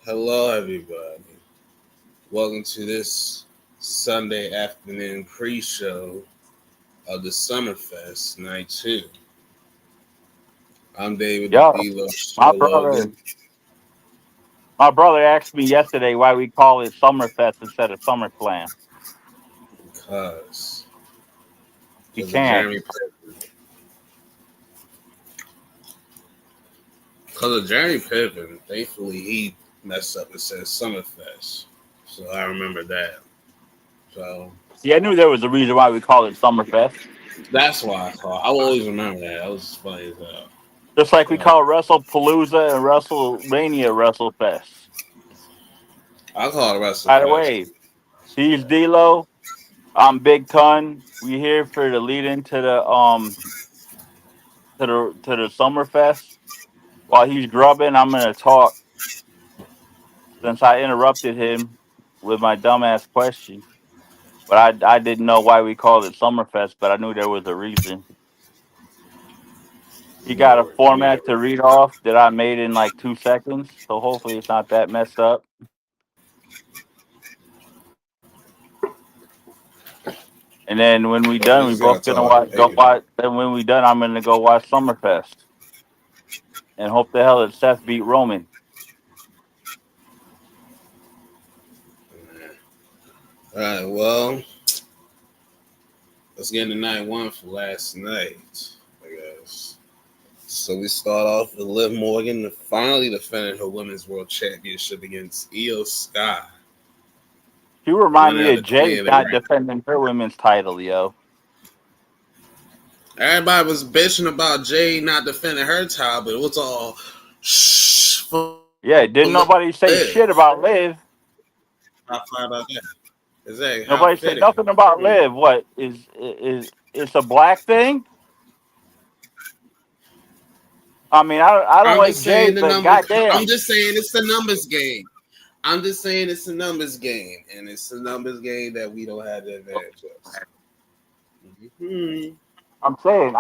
Hello, everybody. Welcome to this Sunday afternoon pre-show of the Summerfest Night 2. I'm David the Yo, D-Lo my Show brother, Logan. my brother asked me yesterday why we call it Summerfest instead of SummerSlam. Because He of can't. Jeremy Piven. Because of Jeremy Piven, thankfully he messed up and said Summerfest. So I remember that. So See, I knew there was a reason why we call it Summerfest. that's why I will always remember that. That was funny as hell. Just like we So call WrestlePalooza and WrestleMania WrestleFest. I call it By the WrestleFest. way, he's D'Lo. I'm Big Ton. We here for the lead into the Summerfest. While he's grubbing, I'm gonna talk since I interrupted him with my dumbass question. But I didn't know why we called it Summerfest, but I knew there was a reason. He got a Yeah. format to read off that I made in like 2 seconds, so hopefully it's not that messed up. And then when we Well, we done, we just gotta both gonna talk. watch, go watch. Then when we done, I'm gonna go watch Summerfest and hope the hell that Seth beat Roman. All right, well, let's get into night one for last night, I guess. So we start off with Liv Morgan finally defending her Women's World Championship against Io Sky, She the remind winner me of of the Jay Queen of the not Ring. defending her women's title, yo. Everybody was bitching about Jade not defending her title, but it was all shh for Yeah, didn't Liv. nobody say shit about Liv? How far about that? Exactly. How Nobody said fitting. nothing about Liv. What is it's a black thing? I mean, I don't I'm like just saying Jade, the but numbers. I'm goddamn. just saying it's the numbers game. I'm just saying it's a numbers game, and it's a numbers game that we don't have the advantage of. Mm-hmm. I'm saying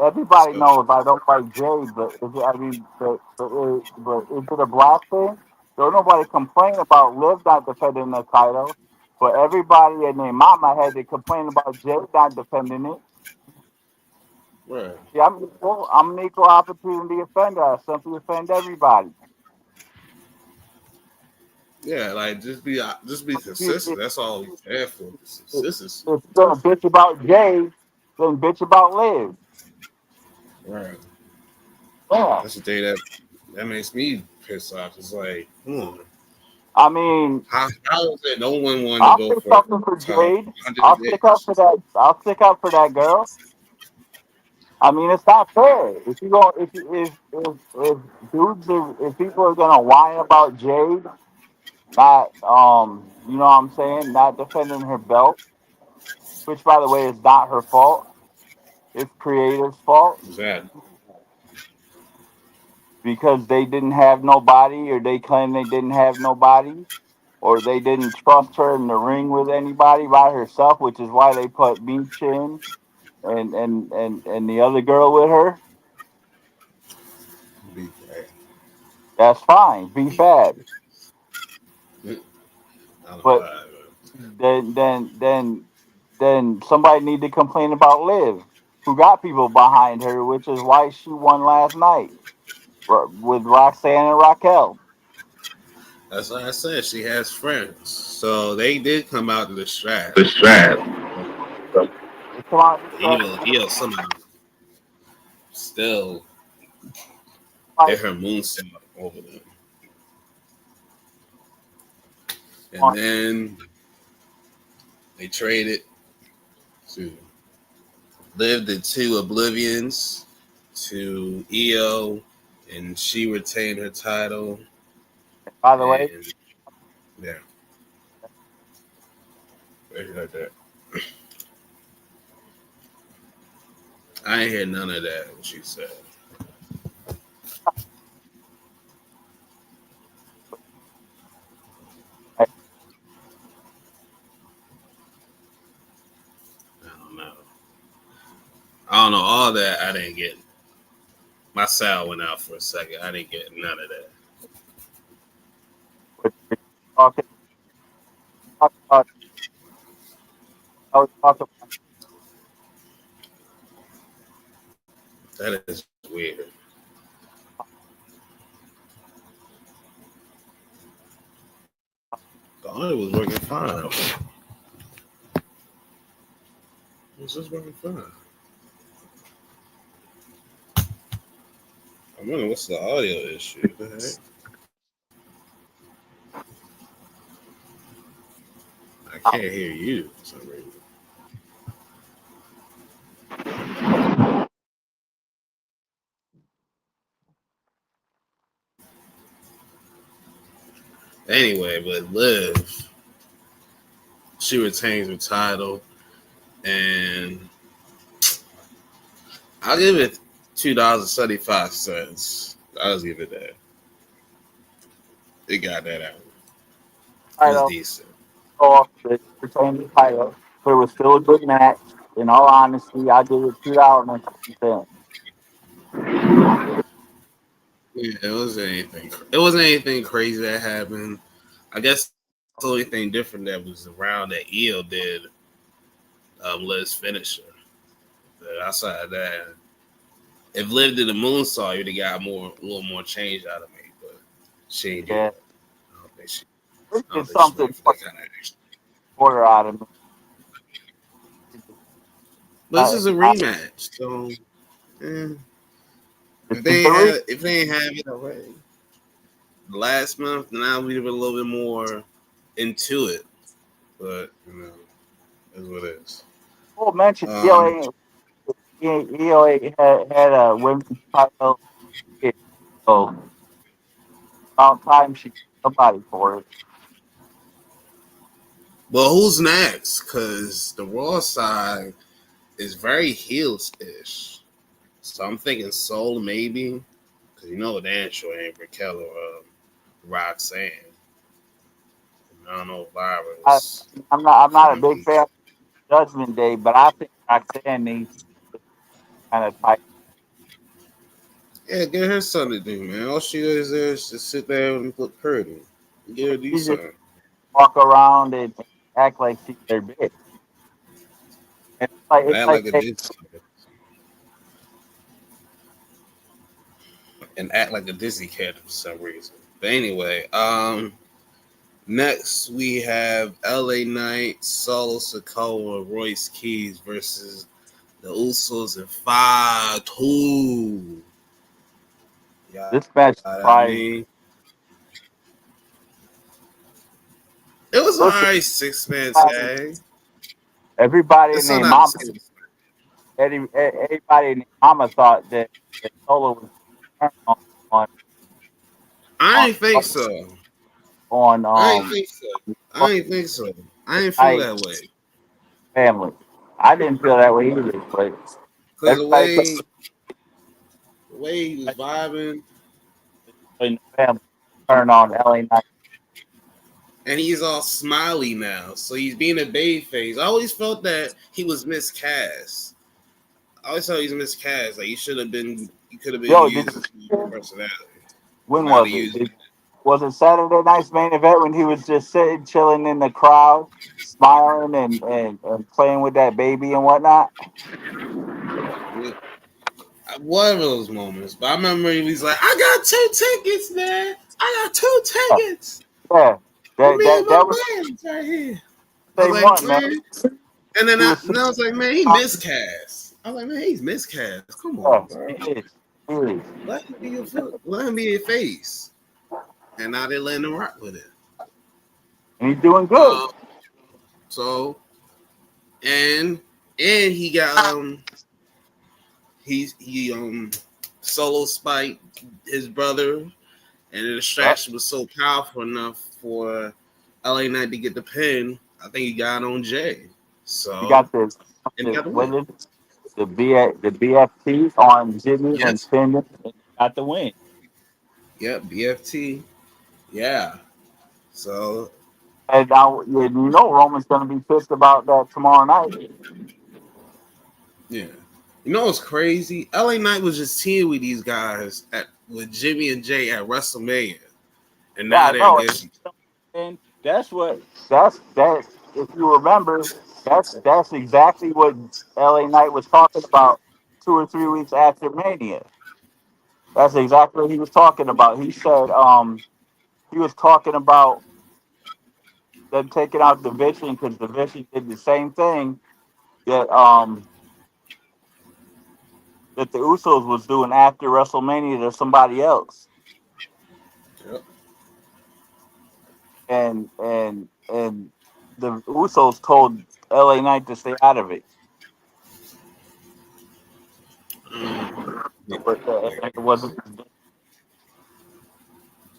everybody So, knows I don't like Jade, but but is it a black thing? Don't nobody complain about Liv not defending the title, but everybody and their mama had to complain about Jade not defending it. right. See, I'm equal. I'm an equal opportunity offender. I simply offend everybody. Yeah, like just be If consistent. That's all we care for. you're Consistency. gonna bitch about Jade, then bitch about Liv. Right. Yeah. That's the thing that makes me pissed off. It's like, I mean, how is it no one wanted to I'll go say for something for top Jade. 100 I'll stick up days? for that. I'll stick up for that girl. I mean, it's not fair. If you go, if dudes, if people are gonna whine about Jade, not you know what I'm saying, not defending her belt, which by the way is not her fault. It's creators' fault Exactly. because they didn't have nobody, or they claim they didn't have nobody, or they didn't trust her in the ring with anybody by herself, which is why they put Meech in and the other girl with her. Be fair. That's fine. Be bad. I don't But know. then somebody need to complain about Liv, who got people behind her, which is why she won last night with Roxanne and Raquel. That's like I said. She has friends, so they did come out to the strap. The strap. But Come on, Io somehow still like, did her moonsault over them, come and on. then they traded to live the two oblivions to Io, and she retained her title. By the way, And yeah, like that. I ain't hear none of that. What she said. I don't know. I don't know all that. I didn't get. My sound went out for a second. I didn't get none of that. Okay, talk about I was talking about That is weird. The audio was working fine. It was just working fine. I'm wondering what's the audio issue. What the heck? I can't hear you for some reason. Anyway, but Liv, she retains her title, and I'll give it $2.75. I'll just give it that. It got that out. It was title decent. off the retaining title. But it was still a good match. In all honesty, I give it $2.50. Yeah, it wasn't anything. It wasn't anything crazy that happened. I guess the only thing different that was around that Io did Liv's finisher. But outside of that, if Liv did a moonsault, you'd have got a little more change out of me. But she ain't do Yeah, that. I don't think she. this I don't is think she something went for that kind of action. quarter out of me. But this is a I, rematch, so eh, this is the if they ain't have it already last month, now we'd have been a little bit more into it. But is what it is. full mention. Um, EOA had a women's title. So about time she somebody for it. well, who's next? Because the Raw side is very heels ish. So I'm thinking Soul maybe. Because you know damn sure ain't Raquel or Roxanne. I don't know if I, Virus I'm not a gonna big be. fan of Judgment Day, but I think Roxanne needs kind of tight. Yeah, get her something to do, man. All she is there is just sit there and look pretty. Get her to do She just something. walk around and act like she's their bitch. And It's act like like a they, Disney and act like a Disney character for some reason. But anyway, next we have LA Knight, Solo Sikoa, Royce Keys versus the Usos and 5-2. Yeah, this match I surprised. mean, it was an Listen, alright 6-man tag. everybody in It's their not the mama, same. everybody in their mama thought that Solo was turn on I on ain't think so. on I ain't think so. I fucking ain't think so. I ain't feel night that way. family. I didn't feel that way either, but Cause everybody thought the way he was vibing, in the family turn on LA Knight. and he's all smiley now. So he's being a baby face. I always felt that he was miscast. I always thought he was miscast. Like he should have been. He could have been Yo, did used as a personality. when Not to was it? use. Was it Saturday night's main event when he was just sitting, chilling in the crowd, smiling and playing with that baby and whatnot? One of those moments, but I remember he was like, "I got 2 tickets, man. I got 2 tickets Yeah, for me and my that was man's right here." I the was same like, one, man. man, and then He was I was like, man, he miscast. I was like, man, he's miscast. Come on, yeah, bro. he is. He is. Let him be your foot. Let him be your face. And now they're letting him rock with it. And he's doing good. Um, so and he got he solo spiked his brother, and the Yep. distraction was so powerful enough for LA Knight to get the pin. I think he got on Jay. He So got this, and he got the what win. is it? The BFT on Jimmy and Yes. pinned him and got the win. Yep. BFT. Yeah. So And now you know Roman's gonna be pissed about that tomorrow night. yeah. You know what's crazy? LA Knight was just teaming with these guys with Jimmy and Jay at WrestleMania, and Yeah, now I they're know. against each other. That's what that. If you remember, that's exactly what LA Knight was talking about 2 or 3 weeks after Mania. That's exactly what he was talking about. He said he was talking about them taking out Division because Division did the same thing that that the Usos was doing after WrestleMania to somebody else, Yep. and the Usos told LA Knight to stay out of it. Yeah, But like, it wasn't.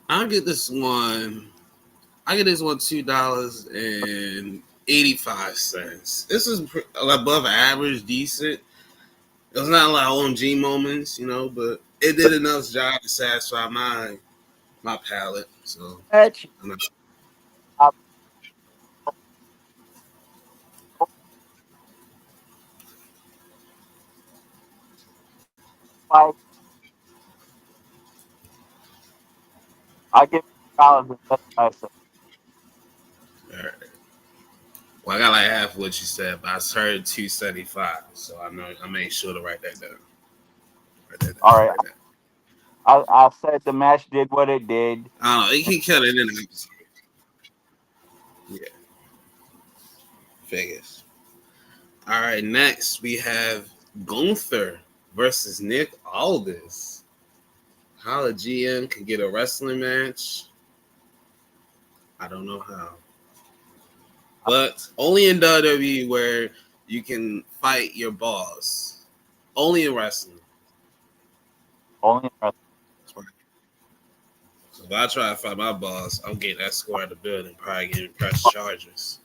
I'll get this one. I get this one $2.85. This is above average, decent. It was not a lot of OMG moments, but it did enough job to satisfy my palate. So Match. I'm not, I like. I give $2 and 75 cents. all right. Well, I got like half of what you said, but I heard 275, so I made sure to write that down. Write that All down. right. Write that. I said the match did what it did. I don't know. He cut it in the episode. Yeah, figures. All right, next we have Gunther versus Nick Aldis. How a GM can get a wrestling match, I don't know how. But only in WWE where you can fight your boss. Only in wrestling. Only So if I try to fight my boss, I'm getting that score at the building, probably getting press charges.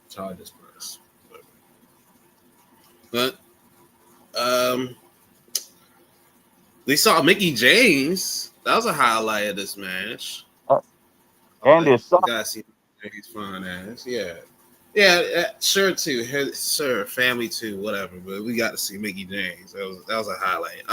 Charges press. But um we saw Mickey James. That was a highlight of this match. and his son. You gotta see Mickey's fine ass. Yeah. Yeah, sure too. Sure, family too, whatever. But we got to see Mickey James. That was a highlight.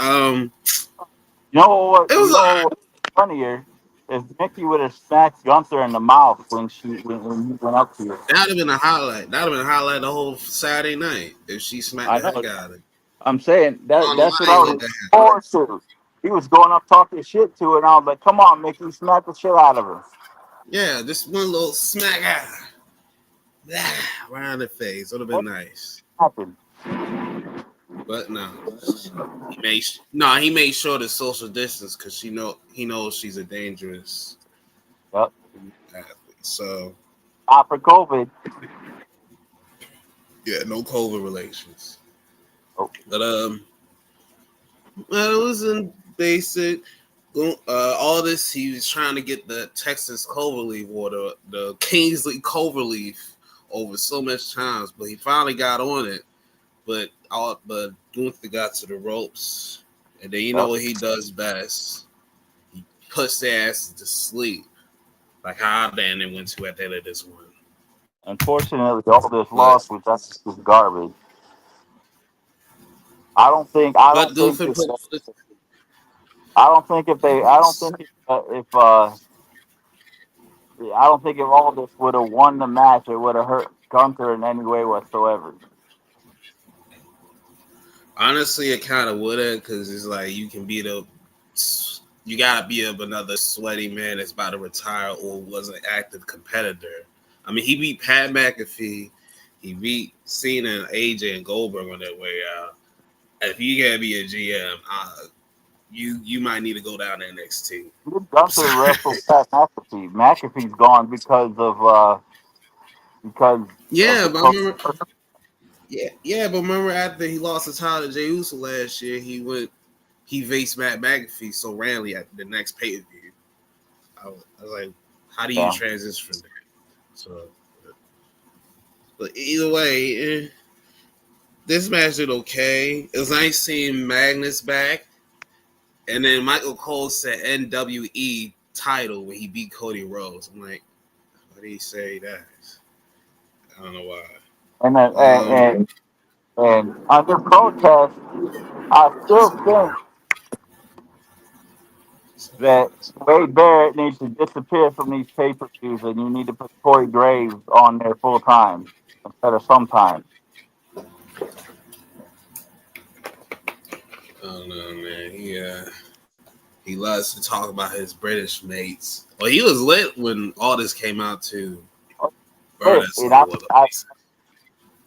You know what? It You was know what's funnier? If Mickey would have smacked Gunther in the mouth when he went up to her. that'd have been a highlight. That'd have been a highlight the whole Saturday night if she smacked I the know. heck out of it. I'm saying I that don't know that's why what they I let was that looking happen. forward to. He was going up talking shit to her, and I was like, "Come on, Mickey, smack the shit out of her." Yeah, just one little smack around the face would have been What nice. happened? But no, he made sure to social distance because he knows she's a dangerous Yep. athlete. So Not for COVID. yeah, no COVID relations. Oh, But well, it was in basic. All this, he was trying to get the Texas Cloverleaf or the Kingsley Cloverleaf over so much times, but he finally got on it. But Gunther got to the ropes, and then you know yep. what he does best? He puts their asses to sleep, like how Dan went to at the end of this one. Unfortunately, all this But loss was that's just garbage. I don't think. I but don't think. Gunther put I don't think if they. I don't think if. I don't think if all this would have won the match, it would have hurt Gunther in any way whatsoever. honestly, it kind of would have because it's like you gotta be another sweaty man that's about to retire or was an active competitor. I mean, he beat Pat McAfee, he beat Cena and AJ and Goldberg on their way out. If you gotta be a GM, you might need to go down to NXT. I'm Gunther sorry. wrestled Pat McAfee. McAfee's gone because of Yeah, the but I COVID. remember. Yeah, but remember after he lost the title to Jey Uso last year, he faced Matt McAfee so randomly at the next pay per view. I was like, how do you Yeah. transition from there? So, but either way, this match did okay. It was nice seeing Magnus back, and then Michael Cole said NWE title when he beat Cody Rhodes. I'm like, why did he say that? I don't know why. And, Um, and under protest, I still think that Wade Barrett needs to disappear from these pay-per-views, and you need to put Corey Graves on there full time instead of sometimes. I don't know, man. He loves to talk about his British mates. Well, he was lit when all this came out too. Bro, Hey, that and song was amazing.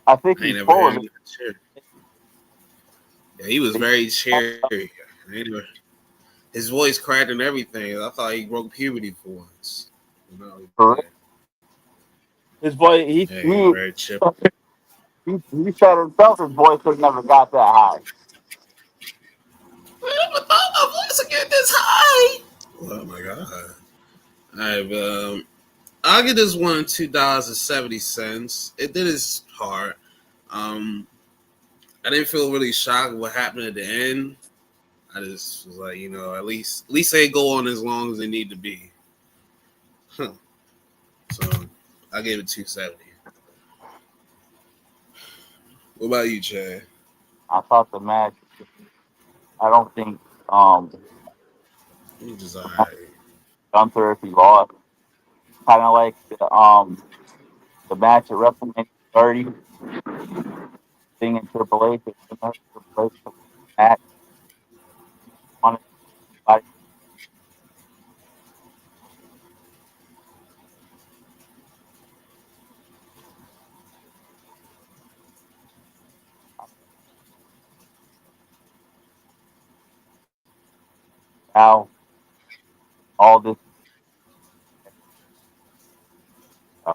I think I ain't he's never full heard of him cheer. Yeah, he was very cheery. His voice cracked and everything. I thought he broke puberty for once. You know, it. yeah, His voice, yeah, he was very chipper. he said himself his voice has never got that high. I never thought my voice would get this high. Oh my god! All right, I'll give this one $2.70. It did its part. Um, I didn't feel really shocked what happened at the end. I just was like, at least they go on as long as they need to be. Huh. So I gave it 270. What about you, Chad? I thought the match. I don't think um You just alright. Gunther if he lost, kind of like the match at WrestleMania 30, Sting and Triple H. Triple H match wanted everybody now all this uh,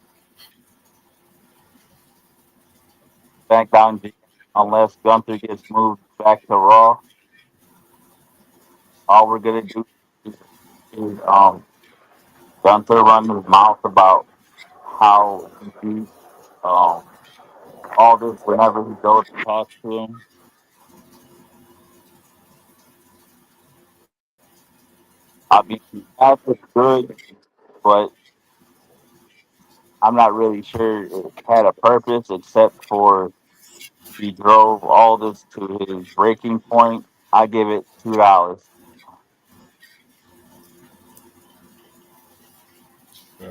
SmackDown, unless Gunther gets moved back to Raw. All we're gonna do is Gunther run his mouth about how he beat um, all this whenever he goes to talk to him. I mean, that was good, but I'm not really sure it had a purpose except for he drove all this to his breaking point. I give it $2. Yeah.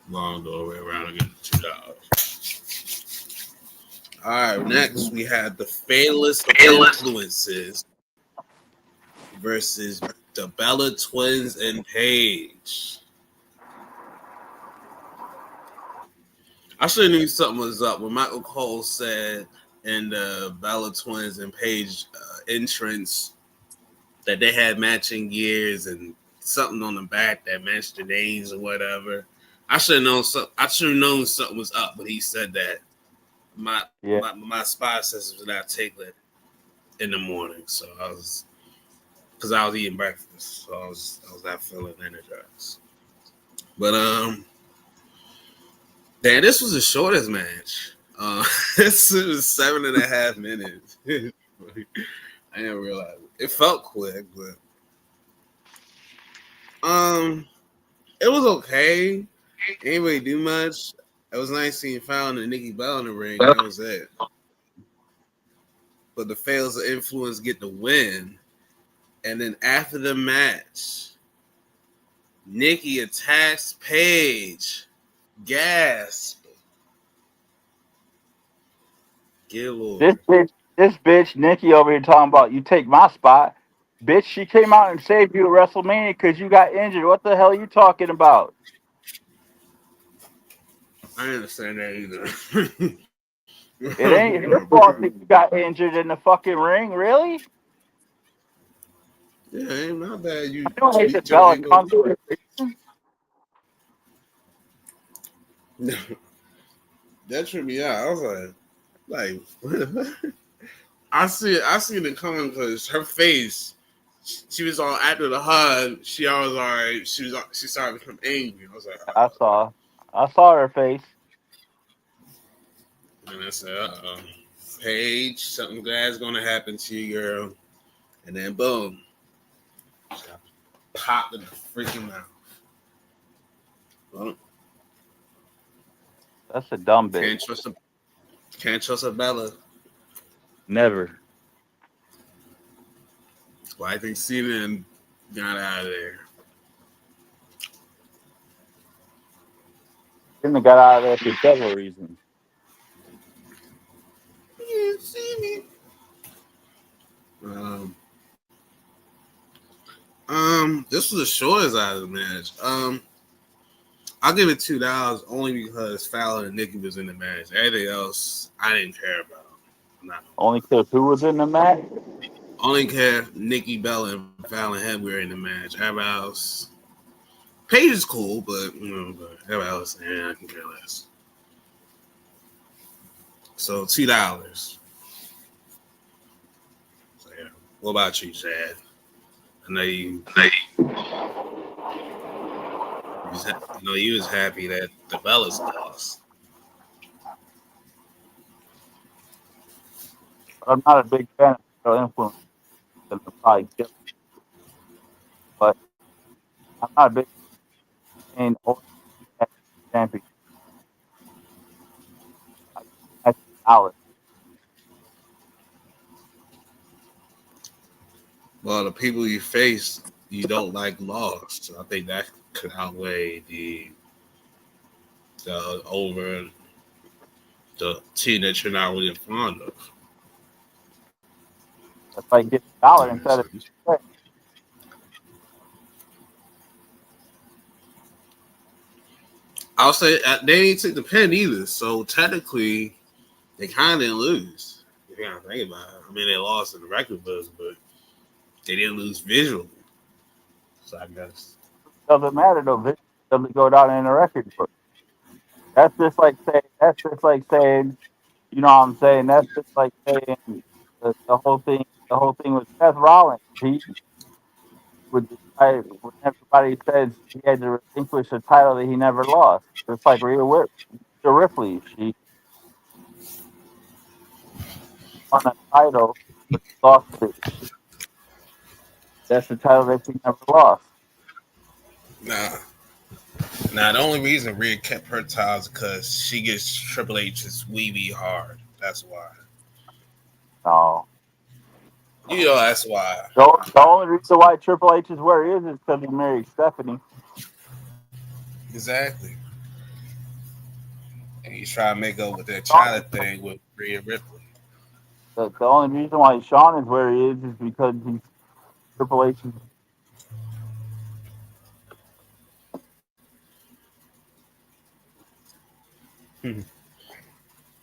Long go way around and get $2. All right, next we have the Fatalist Influences versus the Bella Twins and Paige. I should have knew something was up when Michael Cole said in the Bella Twins and Paige entrance that they had matching gears and something on the back that matched the names or whatever. I should have known. I should have known something was up when he said that. My Yeah, my spy system was not tingling in the morning, so because I was eating breakfast, so I was not feeling energized. But damn, this was the shortest match. This was 7.5 minutes. I didn't realize it felt quick, but um, it was okay. It didn't really do much. It was nice seeing Fallon and Nikki Bell in the ring. That was it. But the fails of influence get the win, and then after the match, Nikki attacks Paige. Gasp. Good this Lord. bitch, this bitch Nikki over here talking about you take my spot. Bitch, she came out and saved you at WrestleMania because you got injured. What the hell are you talking about? I didn't understand that It either. ain't your fault that you got injured in the fucking ring, really? Yeah, ain't not bad. You I don't hate that tweaked your Bella ankle. comes to That tripped me out. I was like, I seen it coming because her face. She was all after the hug. She always all right. She started to become angry. I was like, I saw. I saw her face. and I said, Paige, something bad's gonna happen to you, girl. And then boom, she got popped in the freaking mouth. Well, That's a dumb bitch. can't trust a Bella. Never. Well, I think Cena got out of there. Cena got out of there for several reasons. Yeah, Cena. Um, this was the shortest out of the match. I'll give it $2 only because Fowler and Nikki was in the match. Everything else, I didn't care about. Not Only because who was in the match? only care Nikki Bella and Fallon Head were in the match. Everybody else, Paige is cool, but everybody else, I can care less. So $2. So yeah. What about you, Chad? I know you was happy that the Bellas lost. I'm not a big fan of the influence that they'll probably kill, but I'm not a big fan or champion. I give that $1. Well, the people you face, you don't like lost. So I think that could outweigh the over the team that you're not really fond of. If I get $1 That instead makes of sense. I'll say they didn't take the pin either, so technically they kind of didn't lose. If you gotta think about it, I mean they lost in the record books, but they didn't lose visually. So I guess. doesn't matter though. It doesn't go down in the record book. That's just like saying. That's just like saying. You know what I'm saying? That's just like saying the whole thing. The whole thing with Seth Rollins. He would decide when everybody says he had to relinquish a title that he never lost. Just like Rhea Ripley. She won a title, but she lost it. That's the title that she never lost. Nah, Now, the only reason Rhea kept her titles is because she gets Triple H's wee wee hard. That's why. No. You know, that's why. The only reason why Triple H is where he is because he married Stephanie. Exactly. And he's trying to make up with that China thing with Rhea Ripley. The only reason why Sean is where he is because he's Triple H's.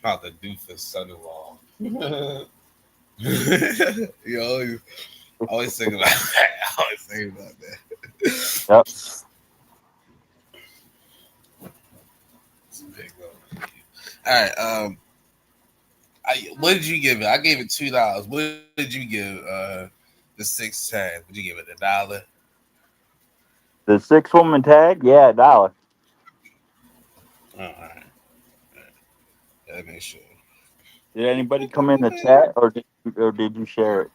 About the doofus son-in-law. you always think about that. Always think about that. Yep. It's a big one. All right. What did you give it? I gave it $2. What did you give the 6 10? Would you give it $1? The 6-woman tag, yeah, $1. All right. Let me sure. Did anybody come in the chat or did you share it?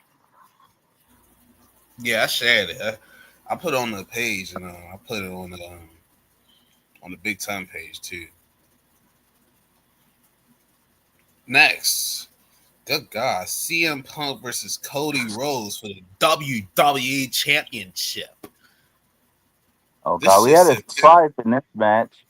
Yeah, I shared it. I put it on the page and I put it on the Big Time page too. Next, good God, CM Punk versus Cody Rhodes for the WWE Championship. Oh God, This we just had a said, surprise in this match.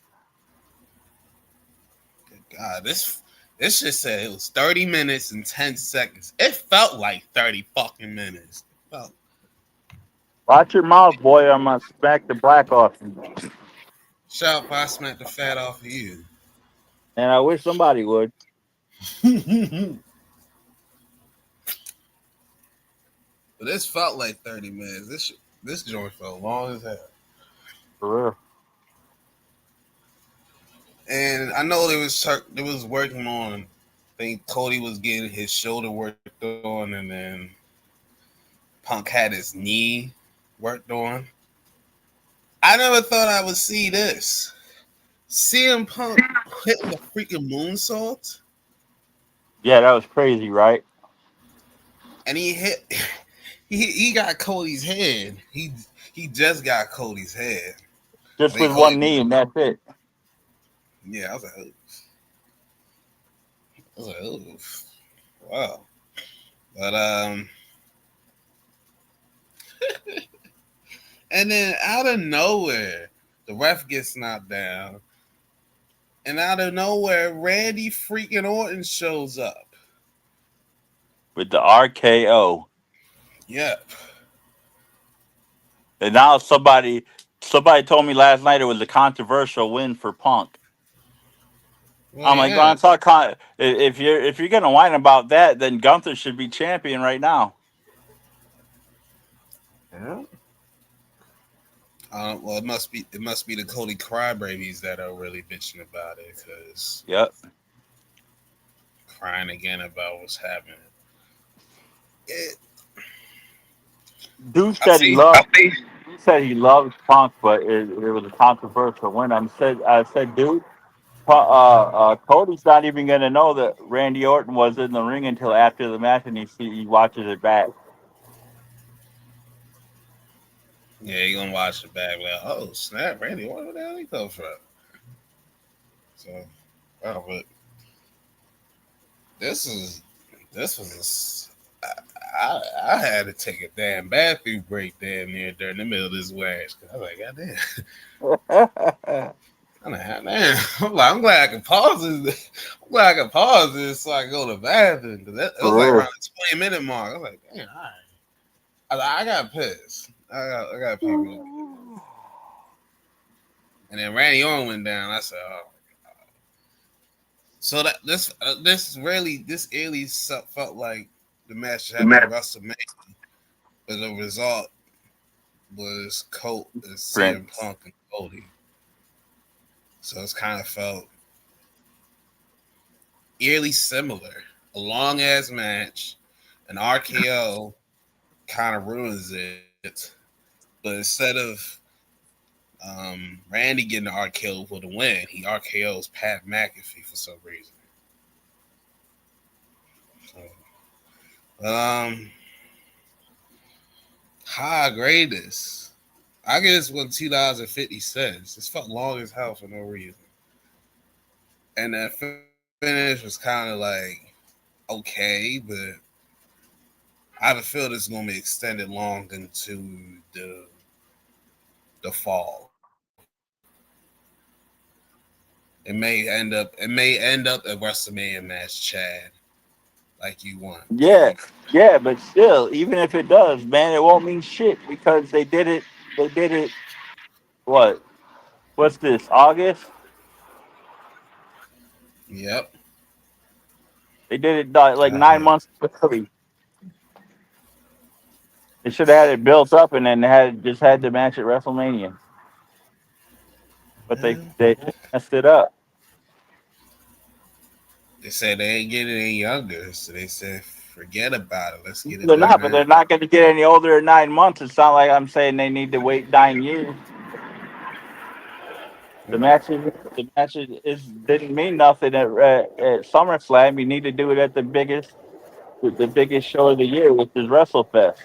good God, this just said it was 30 minutes and 10 seconds. It felt like 30 fucking minutes. It felt. Watch your mouth, boy. I'm gonna smack the black off you. Shout out if I smacked the fat off of you. And I wish somebody would. But this felt like 30 minutes. This joint felt long as hell. For real. And I know there was working on. I think Cody was getting his shoulder worked on, and then Punk had his knee worked on. I never thought I would see this. CM Punk hitting the freaking moonsault, Yeah, that was crazy, right? and he hit. He got Cody's head. He just got Cody's head. I Just think with Cody. one knee, and that's it. Yeah, I was like, oh, wow. But And then out of nowhere, the ref gets knocked down. And out of nowhere, Randy freaking Orton shows up. with the RKO. Yep. And now somebody told me last night it was a controversial win for Punk. Well, I'm like, yeah. going talk if you're gonna whine about that, then Gunther should be champion right now. Yeah. Well, it must be the Cody crybabies that are really bitching about it, because Yep. crying again about what's happening. It, Dude I said he see. loved. He said he loved Punk, but it was a controversial win. I said, dude, Cody's not even gonna know that Randy Orton was in the ring until after the match, and he watches it back. Yeah, you gonna watch it back. Like, oh snap, Randy, where the hell he come from? So, oh, but this is this was I had to take a damn bathroom break damn near during the middle of this match. I was like, God damn. I'm like, "God damn." I'm glad I can pause this. I'm glad I can pause this so I can go to the bathroom, because it was like For around the 20-minute mark. I was like, damn, all right. I got pissed. I got pee real good. real. And then Randy Orton went down. I said, oh. So that this really felt like the match that happened at WrestleMania, but the result was CM Prince. Punk and Cody. So it's kind of felt eerily similar. A long ass match, an RKO kind of ruins it, but instead of Randy getting the RKO for the win, he RKO's Pat McAfee for some reason. So, how I grade this? I give this one $2.50. This felt long as hell for no reason. And that finish was kind of like okay, but I have a feel this is gonna be extended long into the fall. It may end up a WrestleMania match, Chad, like you want. Yeah, yeah, but still, even if it does, man, it won't mean shit because they did it. They did it. What? What's this? August? Yep. They did it like I nine hear. months early. They should have had it built up and then just had the match at WrestleMania. But Yeah. they messed it up. They said they ain't getting any younger, so they said forget about it. Let's get it They're done not, but they're now. not going to get any older in 9 months. It's not like I'm saying they need to wait 9 years. The match is didn't mean nothing at SummerSlam. You need to do it at the biggest show of the year, which is WrestleFest.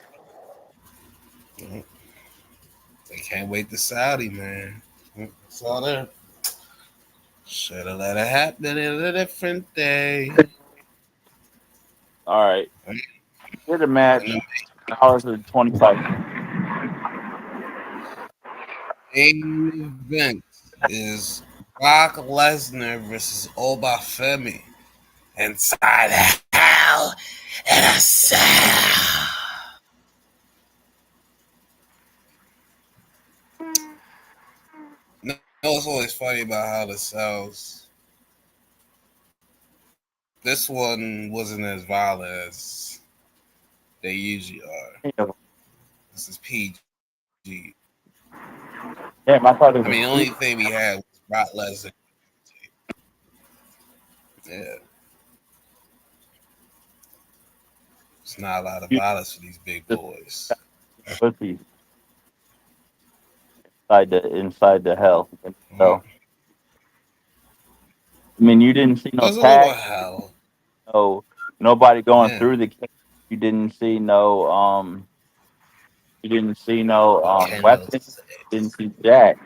They can't wait to Saudi, man. That's all there. Should have let it happen in a different day. All right, And here's a match. the Hours and 25. main event is Brock Lesnar versus Obafemi inside hell in a cell. No, it's always funny about how the cells. This one wasn't as violent as they usually are. This is PG. Damn, I I thought it mean, the was only two. thing we had was Brock Lesnar. Yeah, it's not a lot of violence for these big Just boys. pussy inside the hell. Mm. So I mean, you didn't see no There's a little tag, hell. no nobody going Yeah, through the cage. You didn't see no you didn't see no what Kendall weapons. said. Didn't see jack.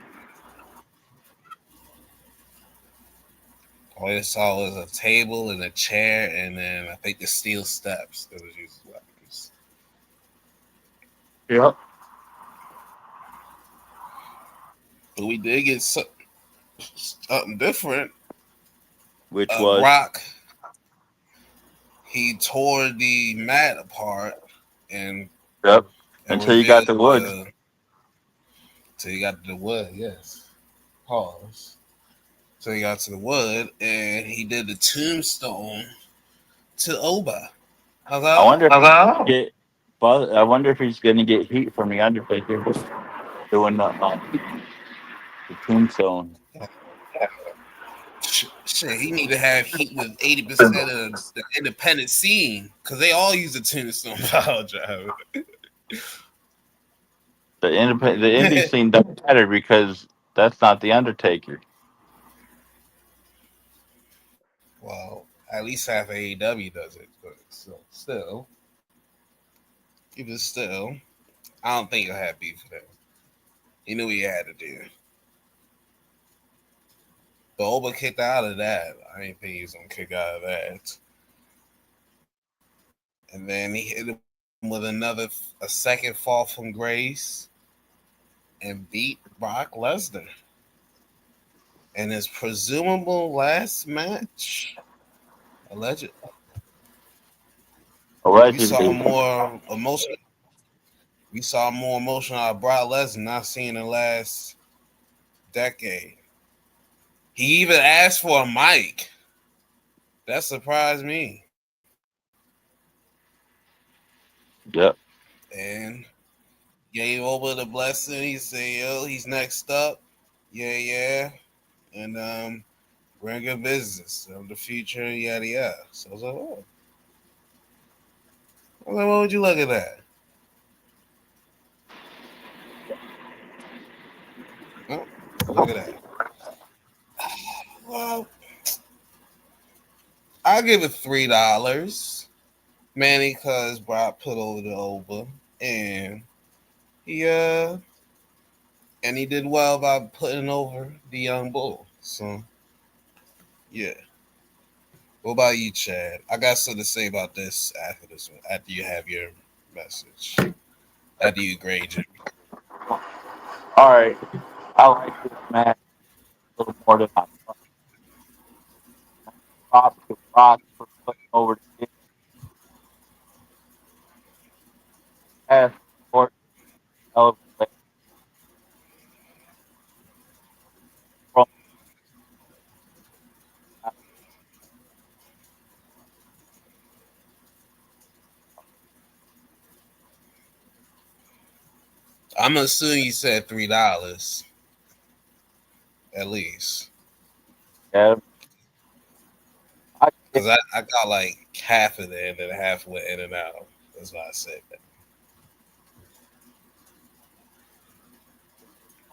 All I saw was a table and a chair, and then I think the steel steps that was used as weapons. Yep. But we did get something different. which was Brock, he tore the mat apart and yep until you got revealed the wood. the till he got to the wood. Yes, pause. So he got to the wood and he did the tombstone to Oba. How's I that? wonder if he get. I wonder if he's gonna get heat from the Undertaker doing the tombstone. Shit, he need to have heat with 80% of the independent scene because they all use a tombstone power driver. The indie scene doesn't matter because that's not the Undertaker. Well, at least half AEW does it, but still, even still, I don't think he'll have beef with him. He knew he had to do. But Oba kicked out of that. I didn't think he was gonna kick out of that. And then he hit him with a second fall from grace and beat Brock Lesnar in his presumable last match. Alleged. We saw Allegedly, more emotion. We saw more emotion out of Brock Lesnar not seen in the last decade. He even asked for a mic. That surprised me. yep. And gave over the blessing. He said, "Yo, he's next up. Yeah, yeah." And we're in good business of the future, yada yada. So I was like, oh. I was like, what would you look at that? Oh, look at that. Well, I'll give it $3. Manny cause Brock put over the over and he and he did well by putting over the young bull. So yeah. What about you, Chad? I got something to say about this after this one. After you have your message. After you grade it. All right. I like this match a little more than I thought. Props to Rock for putting over the past court of the from I'm assuming you said $3 at least. yeah. I Because I got like half of it and then half went in and out. That's why I said that.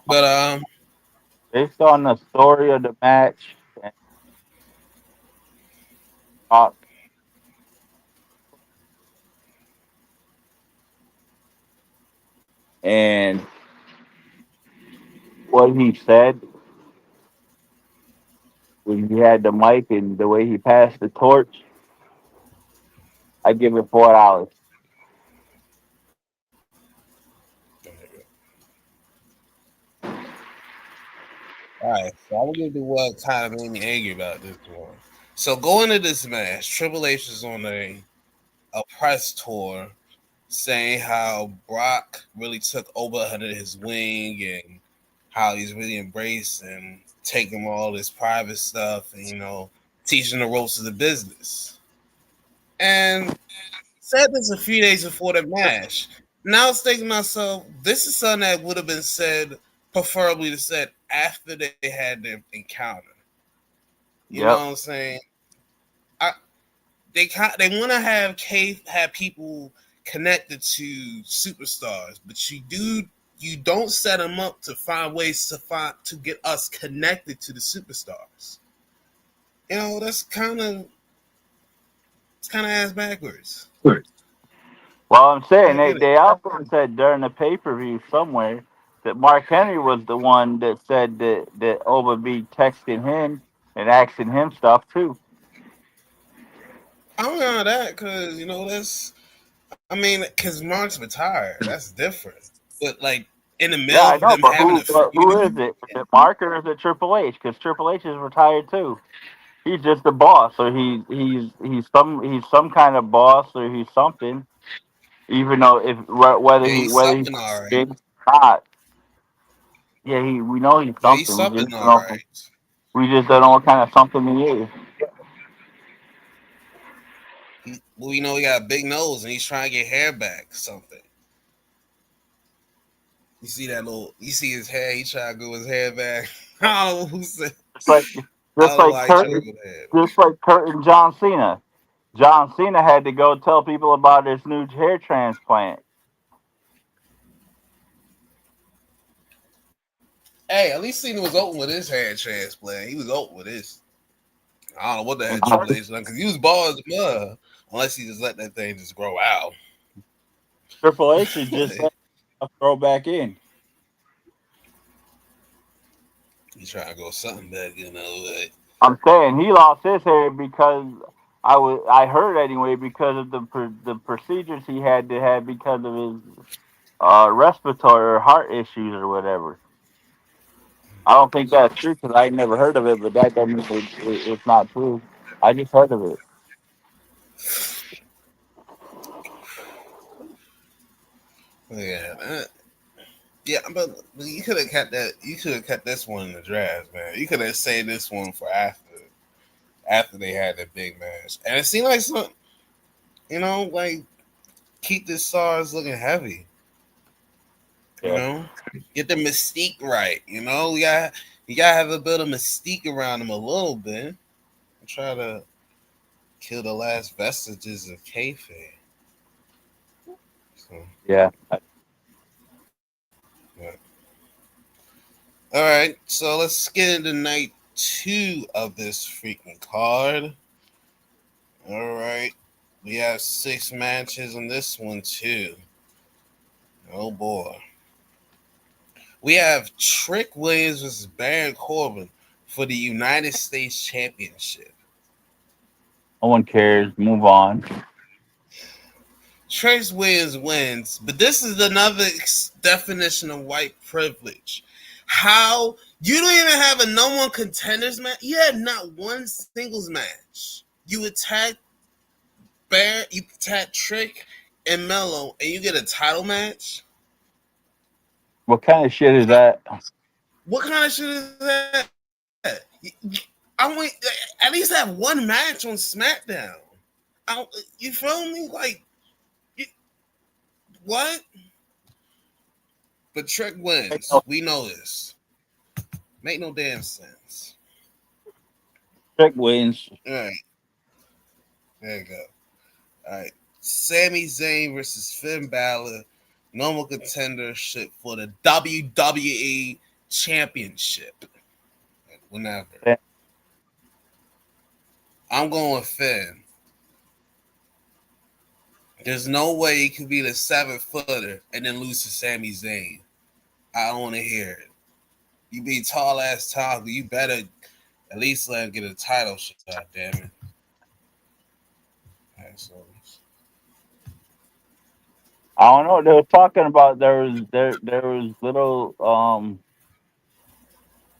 But based on the story of the match and Rock and what he said when he had the mic and the way he passed the torch, I give it $4. all right, so I will give you what kind of made me angry about this one. So going to this match, Triple H is on a press tour saying how Brock really took over under his wing and how he's really embraced and taking all this private stuff and teaching the ropes of the business. And said this a few days before the match. Now I was thinking to myself, this is something that would have been said, preferably to said after they had their encounter. You know Yep. what I'm saying? I, they want to have people connected to superstars, but you don't set them up to find ways to get us connected to the superstars. That's kind of ass backwards. Well, I'm saying I get it. they also said during the pay per view somewhere that Mark Henry was the one that said that Oba be texting him and asking him stuff too. I don't know that because that's. I mean, because Mark's retired, that's different. But like in the Yeah, middle I of know, them but having a who is feud. it? Is it Mark or is it Triple H? Because Triple H is retired too. He's just the boss, or he's some kind of boss, or he's something. Even though if Yeah, he's whether he's something all right. big or not, yeah, we know he's Yeah, he's something. something all right. We just don't know what kind of something he is. Well, you know, he got a big nose and he's trying to get hair back. Something. You see that little? You see his hair? He trying to grow his hair back. I don't know who said. Just like I just don't know like why he Kurt, trying to grow his hair. just like Kurt and John Cena. John Cena had to go tell people about his new hair transplant. Hey, at least Cena was open with his hair transplant. He was open with his. I don't know what the heck And Triple H done because he was bald as mud. Unless he just let that thing just grow out. Triple H is just let throw back in. He trying to grow something back, you know. Like, I'm saying he lost his hair because I heard anyway because of the procedures he had to have because of his respiratory or heart issues or whatever. I don't think that's true because I never heard of it, but that doesn't mean it's not true. I just heard of it. yeah, yeah, but you could have kept that. You could have kept this one in the draft, man. You could have saved this one for after they had that big match. And it seemed like some, like keep this SARS looking heavy. You Yeah, know, get the mystique right. You gotta have a bit of mystique around them a little bit. And try to kill the last vestiges of kayfabe. So, yeah. yeah. All right, so let's get into night 2 of this freaking card. All right, we have 6 matches on this one too. Oh boy. We have Trick Williams versus Baron Corbin for the United States Championship. No one cares. Move on. Trick Williams wins, but this is another definition of white privilege. How you don't even have a no one contenders match? You had not one singles match. You attack Baron, you attack Trick and Mello, and you get a title match. What kind of shit is that? What kind of shit is that? I want at least have one match on SmackDown. You feel me? Like you, what? But Trick wins. We know this. Make no damn sense. Trick wins. All right, there you go. All right, Sami Zayn versus Finn Balor, normal contendership for the WWE Championship. Whenever I'm going with Finn. There's no way he could be the 7-footer and then lose to Sami Zayn. I don't want to hear it. You be tall ass Taco, you better at least let him get a title shot, damn it. Right, so I don't know. They were talking about there was little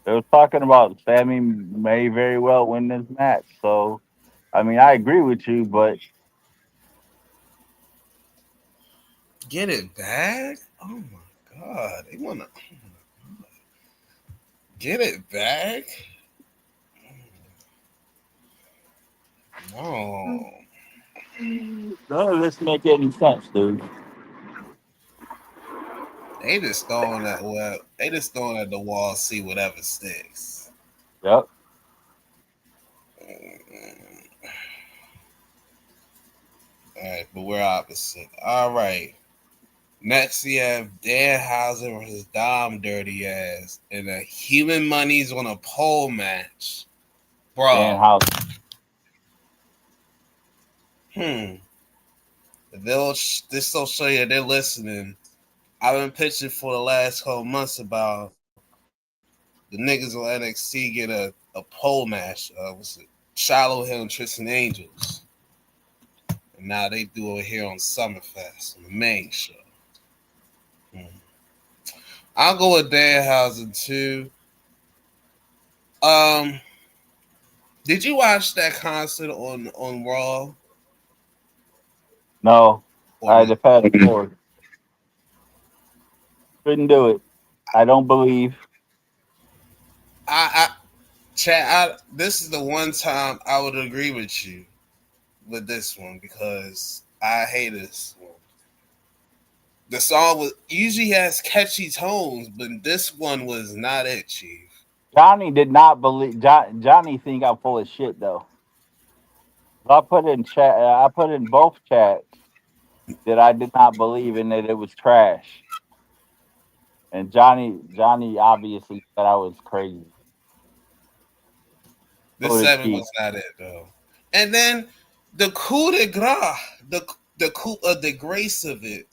they were talking about Sammy may very well win this match. So I mean I agree with you, but get it back? Oh my god. They wanna get it back? No. none of this make any sense, dude. They just throwing at they just throwing at the wall, see whatever sticks. Yep. Alright, but we're opposite. Alright. Next we have Danhausen versus Dom Dirty Ass in a Human Money's on a pole match. Dan Bro. House. Hmm. This will show you they're listening. I've been pitching for the last couple months about the niggas on NXT get a pole match. What's it? Shiloh Hill and Tristan Angels. And now they do it here on Summerfest on the main show. Hmm. I'll go with Danhausen too. Um, did you watch that concert on Raw No, or I had not? to fast forward. Couldn't do it. I don't believe. I Chad, this is the one time I would agree with you with this one because I hate this one. The song was usually has catchy tones, but this one was not it, Chief. Johnny did not believe. Johnny think I'm full of shit though. I put in chat. I put in both chats that I did not believe and that it was trash. And Johnny obviously said I was crazy. This So did seven Keith. was not it though. And then the coup de grace, the coup of the grace of it.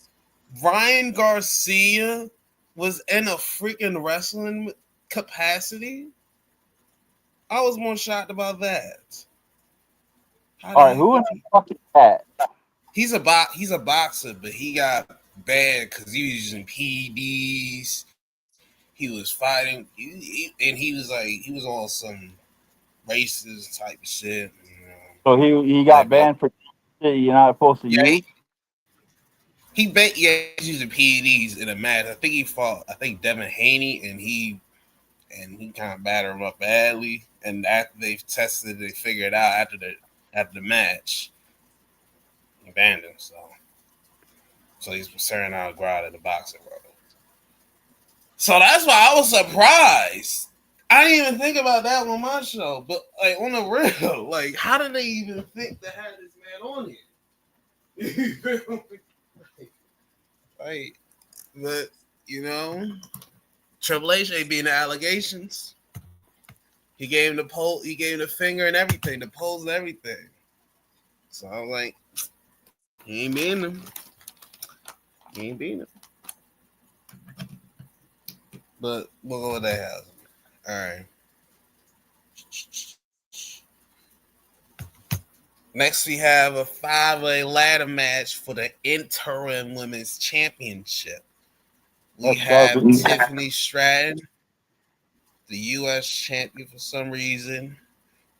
Ryan Garcia was in a freaking wrestling capacity. I was more shocked about that. How All did right, he who in the fuck is that? he's a boxer, but he got bad because he was using PEDs. He was fighting, and he was on some racist type of shit. So he Like, got banned for shit you're not supposed to yeah, use. he's using PEDs in a match. I think he fought. I think Devin Haney, and he kind of battered him up badly. And after they tested, they figured out after the match, he banned him. So he's staring out a crowd at the boxing world. So that's why I was surprised. I didn't even think about that on my show, but like on the real, like how did they even think to have this man on here? Like, but you know, Triple H ain't being the allegations. He gave him the finger and everything, the pose and everything. So I was like, he ain't being them. He ain't being them. But we'll go with that house. All right. Next, we have a 5-way ladder match for the interim women's championship. We That's garbage. have Tiffany Stratton, the U.S. champion for some reason,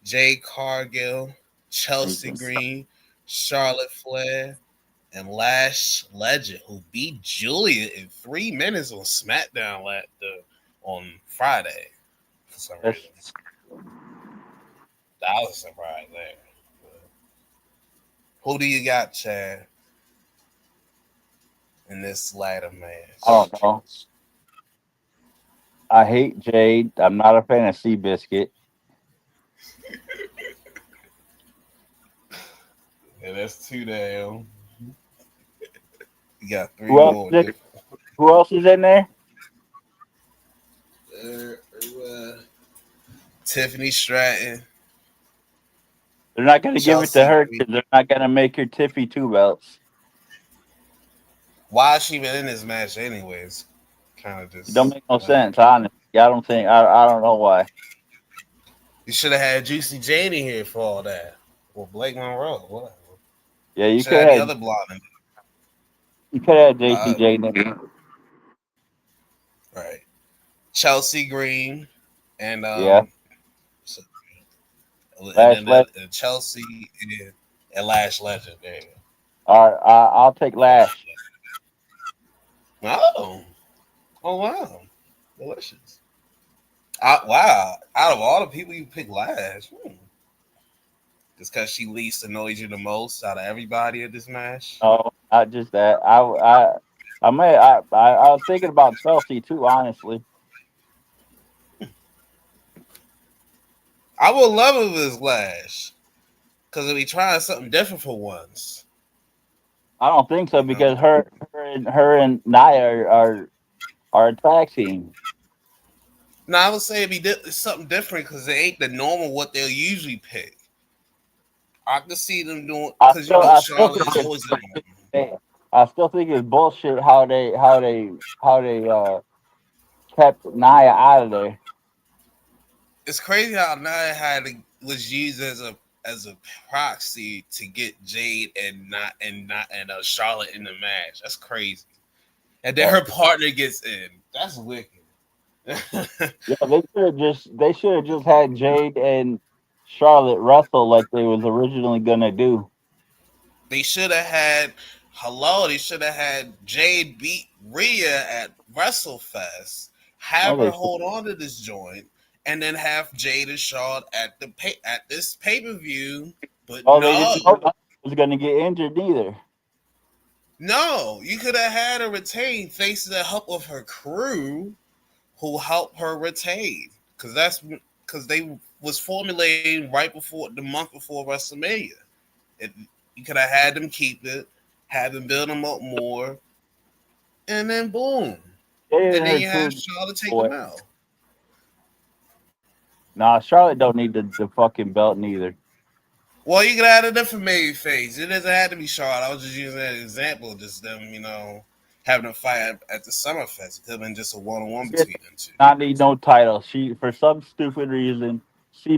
Jay Cargill, Chelsea Green, Charlotte Flair, and Lash Legend, who beat Julia in 3 minutes on SmackDown on Friday for some reason. That's That was a surprise there. Who do you got, Chad, in this ladder I match? don't know. I hate Jade. I'm not a fan of Seabiscuit. Yeah, that's two down. You got three Who else more is in, different. who else is in there? Uh, Tiffany Stratton, They're not going to give it to Chelsea her Green. because they're not going to make her Tiffy two belts. Why is she even in this match, anyways? Kind of It don't just make no whatever. sense, honestly. I don't think. I don't know why. You should have had Juicy Jane in here for all that. Or Blake Monroe, whatever. Yeah, You should have had the other blonde in you could have there. JCJ in there. Right. Chelsea Green and Yeah, so- and Lash then Legend. Chelsea and Lash Legend. There you go. All right, I'll take Lash. Oh, oh wow, delicious. Wow, out of all the people you pick Lash, just because she least annoys you the most out of everybody at this match. No, not just that. I was thinking about Chelsea too. Honestly, I would love if it was Lash because we trying something different for once. I don't think so You know. because her and Nia are a tag team. Now I would say it'd be something different because it ain't the normal what they'll usually pick. I could see them doing because I still Charlotte think is always in the I still think it's bullshit how they kept Nia out of there. it's crazy how Nia was used as a proxy to get Jade and Charlotte in the match. That's crazy. And then Yeah. her partner gets in. That's wicked. Yeah, they should have just had Jade and Charlotte wrestle like they was originally gonna do. They should have had hello. They should have had Jade beat Rhea at WrestleFest. No, Have they her should. hold on to this joint, and then have Jade and Charlotte at this pay-per-view. But Oh, they didn't no, know that was gonna get injured either. no, you could have had her retain thanks to the help of her crew, who helped her retain. Because they was formulating right before the month before WrestleMania. It, you could have had them keep it, had them build them up more, and then boom. Jade And and then her you have crew. Charlotte take Boy, them out. nah, Charlotte don't need the fucking belt neither. Well, you could have a different baby face. It doesn't have to be Charlotte. I was just using that example, just them, having a fight at the Summerfest. It could have been just a one-on-one She does between them two. not need no title. She, for some stupid reason,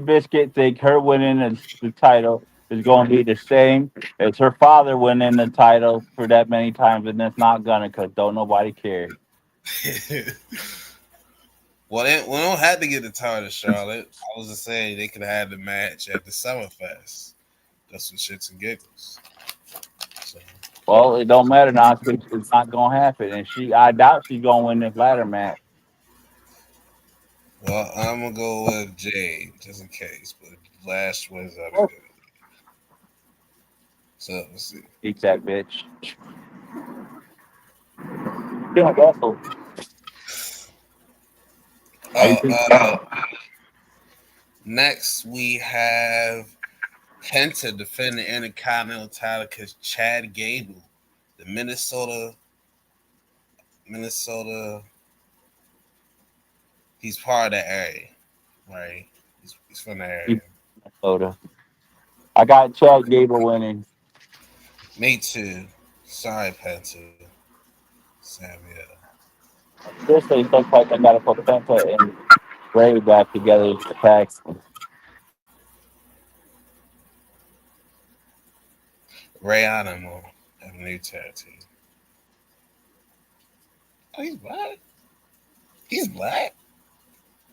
Biscuit think her winning the title is going to be the same as her father winning the title for that many times, and it's not gonna, cause don't nobody care. Well, we don't have to get the title to Charlotte. I was just saying they could have had the match at the Summerfest. Just some shits and giggles. So, Well, it don't matter now. It's not gonna happen, and I doubt she's gonna win this ladder match. well, I'm gonna go with Jade just in case, but last was out of Of good. So let's see. Eat that bitch. Yeah, that's all. I Uh, think uh, Next we have Penta defending the Intercontinental title because Chad Gable, the Minnesota, he's part of that area, right? He's from the area. Minnesota. I got Chad Gable winning. Me too. Sorry, Penta. Samuel. Seriously, it looks like I gotta put Penta and Ray back together as the tag. Ray Animal have a new tag team. Oh, he's black. He's black.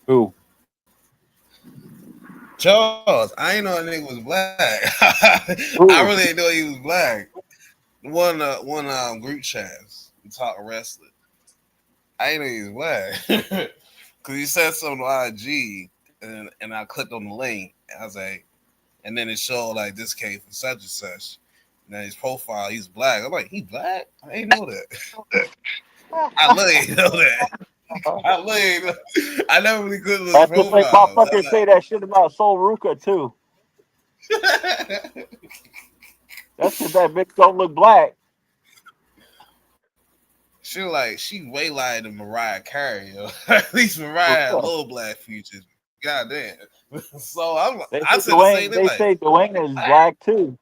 Who? Charles, I ain't know that nigga was black. I really Who? didn't know he was black. One group chats and talk wrestling. I ain't know he was black because he said something on IG and I clicked on the link. And I was like, and then it showed like this came from such and such. And then his profile, he's black. I'm like, he black? I ain't know that. I literally ain't know that. I literally, I never really clicked on his That's the same profile. So motherfucker say that shit about Sol Ruka too. like, That's because that bitch don't look black. she way lighter than Mariah Carey. Yo. At least For Mariah had real. little black features. God damn. So They I say said the same Dwayne. thing. They Like, say Dwayne is black too.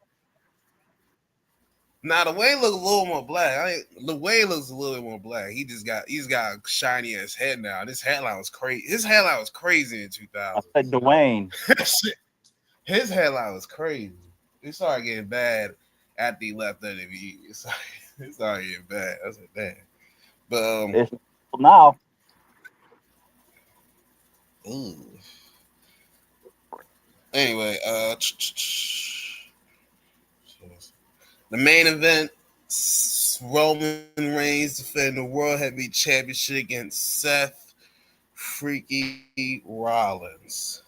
now the way look a little more black. The way looks a little more black. He's got a shiny ass head now. This headline was crazy. His headline was crazy in I 2000. said Dwayne. His headline was crazy. It started getting bad after he left WWE. It started getting bad. I said, damn. But It's now. ooh. Anyway, the main event: Roman Reigns defending the World Heavyweight Championship against Seth Freaky Rollins.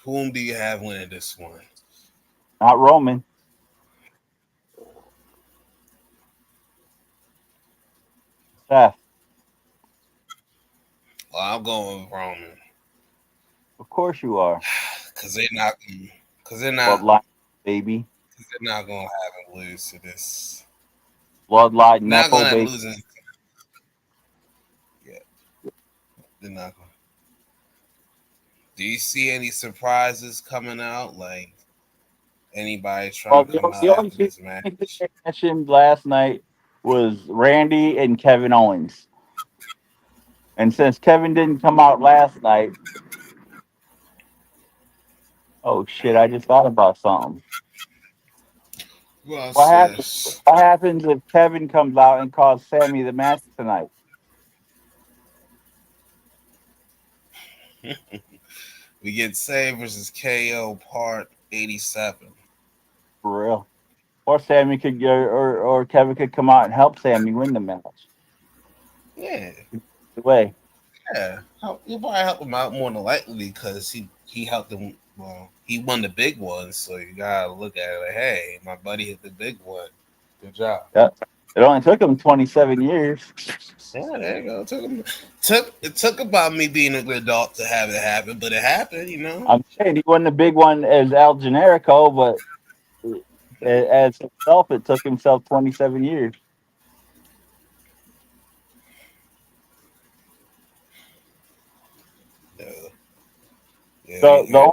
Whom do you have winning this one? Not Roman. Seth. Well, I'm going with Roman Of course you are. because they're not because they're not Bloodline, baby. they're not gonna have him lose to this. Bloodline, Not Nepo, gonna have baby. losing. Yeah, they're not gonna. Do you see any surprises coming out? Like anybody Well, trying to come out the only after two this things match? they mentioned last night was Randy and Kevin Owens. And since Kevin didn't come out last night, oh shit, I just thought about something. Watch What happens? this. What happens if Kevin comes out and calls Sammy the match tonight? We get Say versus KO part 87. For real. Or Sammy could go, or Kevin could come out and help Sammy win the match. Yeah, The way. yeah. He'll probably help him out more than likely because he helped him. Well, he won the big one, so you gotta look at it like, hey, my buddy hit the big one. Good job. Yeah. It only took him 27 years. Yeah, there you go. It took about me being a good adult to have it happen, but it happened. I'm saying he won the big one as El Generico, but as himself, it took himself 27 years. Yeah, yeah, The yeah.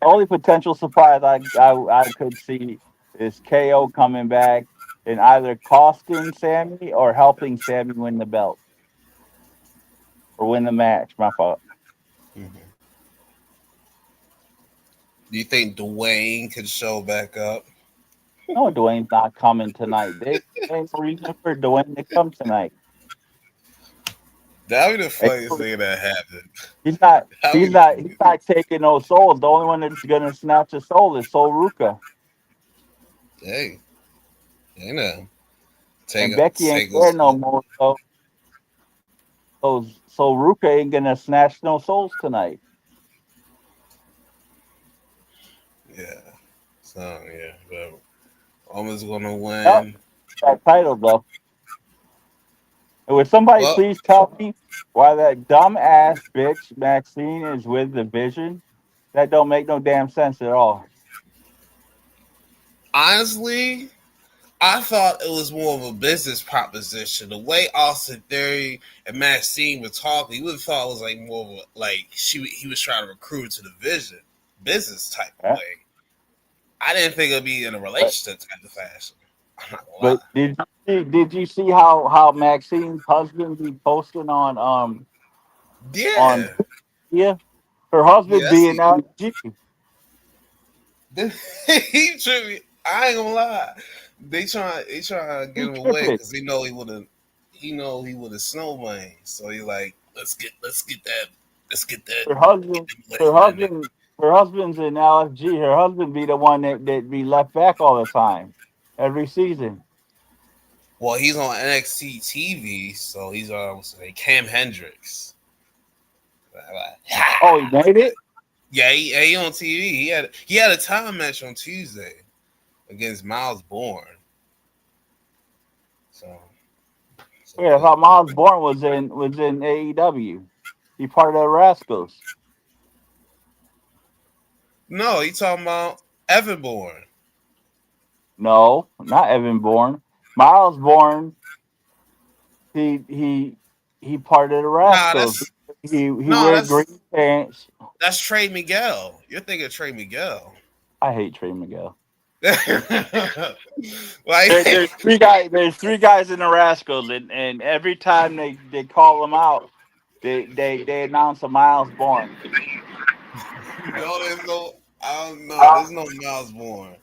only potential surprise I could see is KO coming back and either costing Sammy or helping Sammy win the belt or win the match. My fault. Mhm. Do you think Dwayne could show back up? No, Dwayne's not coming tonight. There's no reason for Dwayne to come tonight. That'd be the And funniest thing that happened. he's not. That'd He's be the not. He's funniest. not taking no souls. The only one that's gonna snatch a soul is Soul Ruka, Hey, take and a Becky ain't take there us. no more. So Ruka ain't gonna snatch no souls tonight. Yeah. So yeah, but Almost gonna Yep, win. that title though. And would somebody Well, please tell me why that dumb ass bitch Maxine is with the Vision? That don't make no damn sense at all. honestly, I thought it was more of a business proposition. The way Austin Theory and Maxine were talking, you would have thought it was like more of a like he was trying to recruit to the vision, business type of Yeah. way. I didn't think it'd be in a But relationship type of fashion. I'm not gonna but lie. did you see how Maxine's husband be posting on Yeah, yeah her yeah. husband I being see. LG. He tripping. I ain't gonna lie. They trying to get He him away tripping. because he would have snowman. So he like, let's get that Her husband get them away her from that nigga. husband her husband's in LFG. Her husband be the one that be left back all the time, every season. Well, he's on NXT TV, so he's on say Cam Hendricks. Oh, he made it. Yeah, he on TV. He had a time match on Tuesday against Miles Bourne. So so Yeah, I yeah. thought Miles Bourne was in AEW. He part of the Rascals. No, he talking about Evan Bourne. No, not Evan Bourne. Miles Bourne. He part of the Nah, Rascals. He no, wear that's green pants. that's Trey Miguel. You're thinking Trey Miguel. I hate Trey Miguel. Like, There's three guys. There's three guys in the Rascals, and every time they call them out, they announce a Miles Bourne. no, there's no. I don't know. There's no Miles Bourne.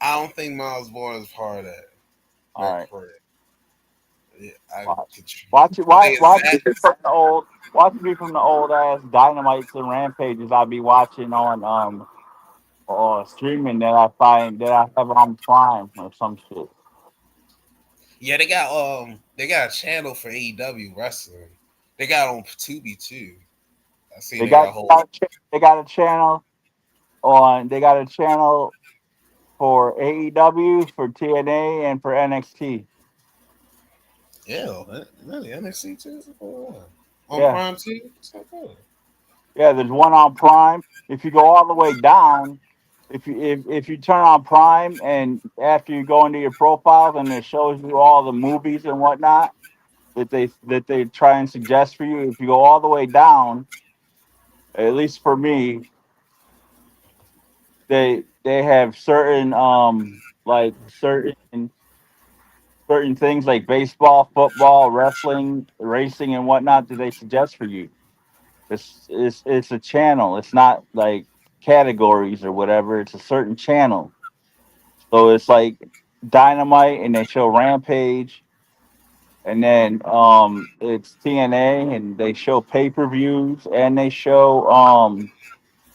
I don't think Miles Bourne is part of All that right, crew. Yeah, I watch, could. watch it. I think it's Watch Zach. me from the old. Watch me from the old ass dynamites and rampages I be watching on or streaming that I find that I have on Prime or some shit. Yeah, they got a channel for AEW wrestling. They got on Tubi too. I seen They they got got a whole. they got a channel on. They got a channel for AEW, for TNA, and for NXT. Yeah, really NXT too. On Yeah, Prime too. It's not good. yeah. There's one on Prime. If you go all the way down, if you turn on Prime and after you go into your profiles and it shows you all the movies and whatnot that they try and suggest for you, if you go all the way down, at least for me, they have certain like certain things like baseball, football, wrestling, racing, and whatnot that they suggest for you. It's a channel. It's not like categories or whatever. It's a certain channel. So it's like Dynamite, and they show Rampage, and then it's TNA, and they show pay-per-views, and they show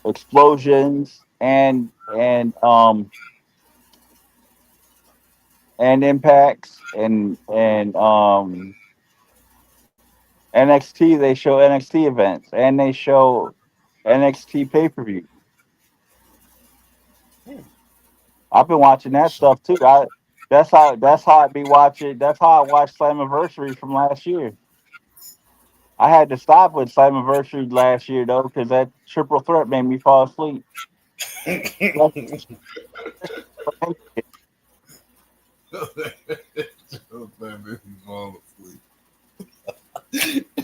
explosions and impacts and NXT. They show NXT events, and they show NXT pay-per-view. Hmm. I've been watching that So, stuff too. That's how I be watching. That's how I watched Slammiversary from last year. I had to stop with Slammiversary last year though because that triple threat made me fall asleep. That's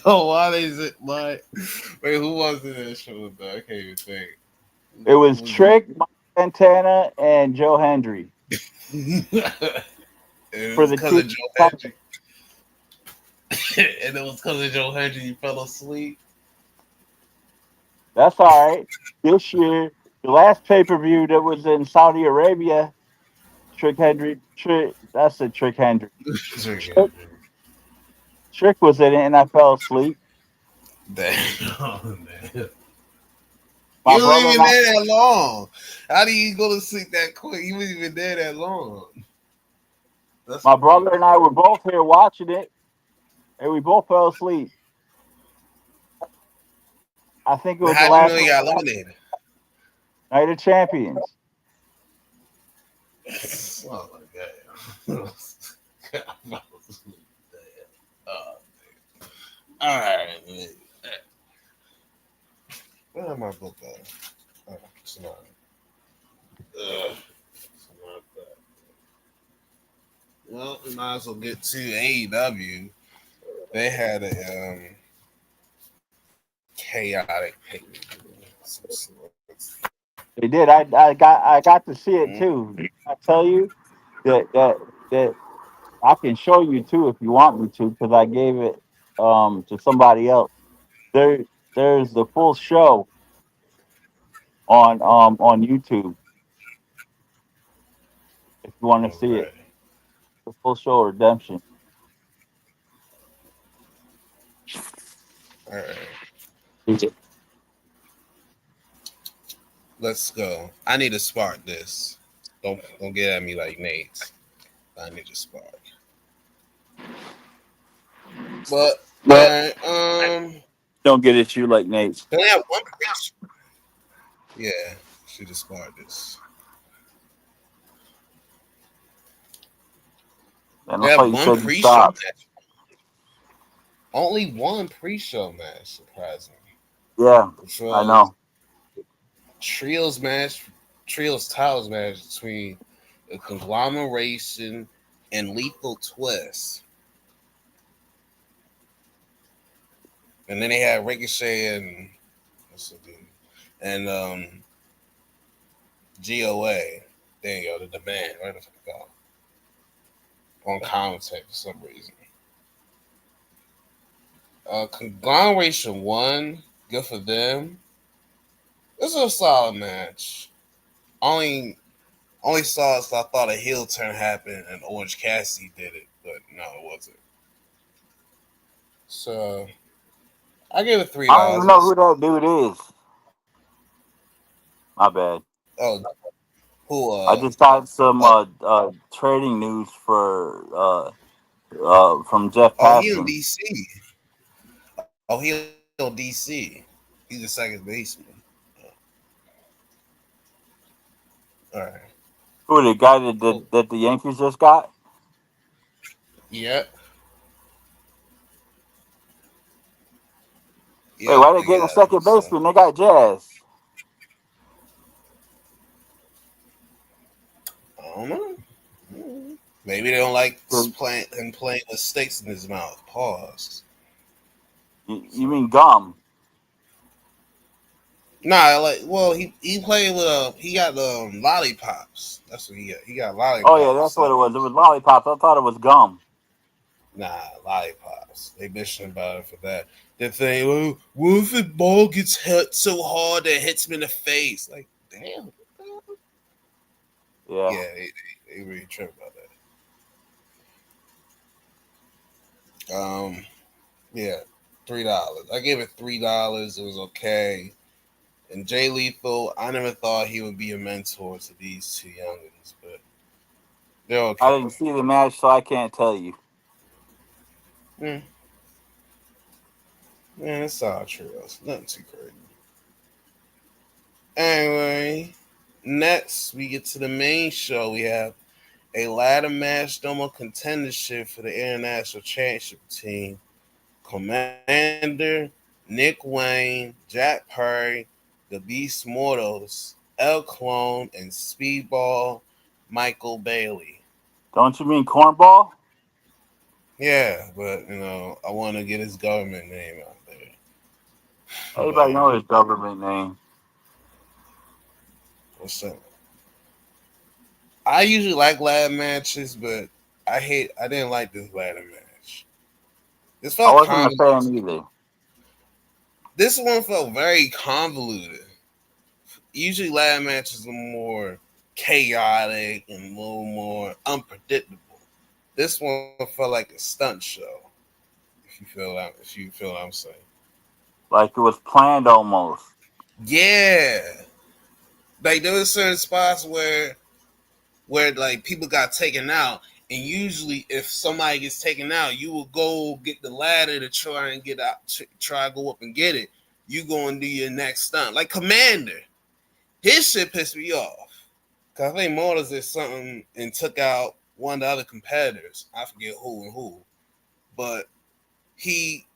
oh, why is it like? Wait, who was in that show? Though? I can't even think. It was Who was it? Trick, Mike Santana, and Joe Hendry And it for was the because T. of Joe Hedgie. And it was because of Joe Hedgie you fell asleep. That's all right. This year, the last pay per view that was in Saudi Arabia, Trick Hendry, Trick. That's a Trick Hendry. Trick, Trick was in it, and I fell asleep. Damn, man. My You weren't brother and even I, there that long. How do you go to sleep that quick? You weren't even there that long. That's my brother crazy. and I were both here watching it, and we both fell asleep. I think it But was the how'd you know last you got eliminated? night of champions. Oh my god. God. All right, man. Where my book at? Oh, it's not. It's not that. Well, we might as well get to AEW. They had a chaotic pay. They did. I got to see it Mm. too. I tell you that I can show you too if you want me to because I gave it to somebody else. There there's the full show on YouTube if you want to All see it. right. The full show of Redemption. All right. It's Let's go. I need to spark this. Don't get at me like Nate. I need to spark. But But all right, don't get at you like Nate. they have one pre. Yeah, should have sparked this. And They I have thought you one said you pre-show stopped. match. Only one pre-show match, surprisingly. Yeah, Which I was know. trios match, trios titles match between the conglomeration and Lethal Twist. And then they had Ricochet and what's the dude? And GOA. There you go, the demand. Where the fuck go? On commentary for some reason. Conglomeration won. Good for them. This was a solid match. Only saw it 'cause I thought a heel turn happened and Orange Cassidy did it, but no, it wasn't. So I gave it I don't even $3. know who that dude is. My bad. Oh, who? I just got some Oh, trading news for from Jeff oh, he in Passan. DC. Oh, he on DC. He's a second baseman. All right, Who the guy cool. that the Yankees just got? Yep, Wait, yep. why they They getting got him. second So baseman? They got Jazz. I don't know. Maybe they don't like You, playing with sticks in his mouth. Pause. you So mean gum? nah, like he played with he got lollipops. That's what he got. He got Oh yeah, lollipops. that's So what it was. It was lollipops. I thought it was gum. nah, lollipops. They bitching about it for that. They think, oh, what if the ball gets hit so hard that it hits him in the face? Like, damn. Yeah. Yeah, they really trip about that. Um, yeah, $3. I gave it $3. It was okay. And Jay Lethal, I never thought he would be a mentor to these two youngins, but they're I okay. didn't see the match, so I can't tell you. Mm, man, it's all trios. Nothing too crazy. Anyway, next we get to the main show. We have a ladder match, double contendership for the International Championship team. Commander, Nick Wayne, Jack Perry, the Beast Mortals, El Clone, and Speedball Michael Bailey. Don't you mean cornball? Yeah, but I want to get his government name out there. Everybody But knows his government name. what's up? I usually like ladder matches, but I didn't like this ladder match. This I felt wasn't a convoluted. fan either. This one felt very convoluted. Usually ladder matches are more chaotic and a little more unpredictable. This one felt like a stunt show. If you feel what I'm saying. Like it was planned almost. Yeah. Like there was certain spots where like people got taken out, and usually if somebody gets taken out, you will go get the ladder to try and get out, try to go up and get it. You go and do your next stunt, like Commander. His shit pissed me off. Cause I think Motors did something and took out one of the other competitors. I forget who and who, but he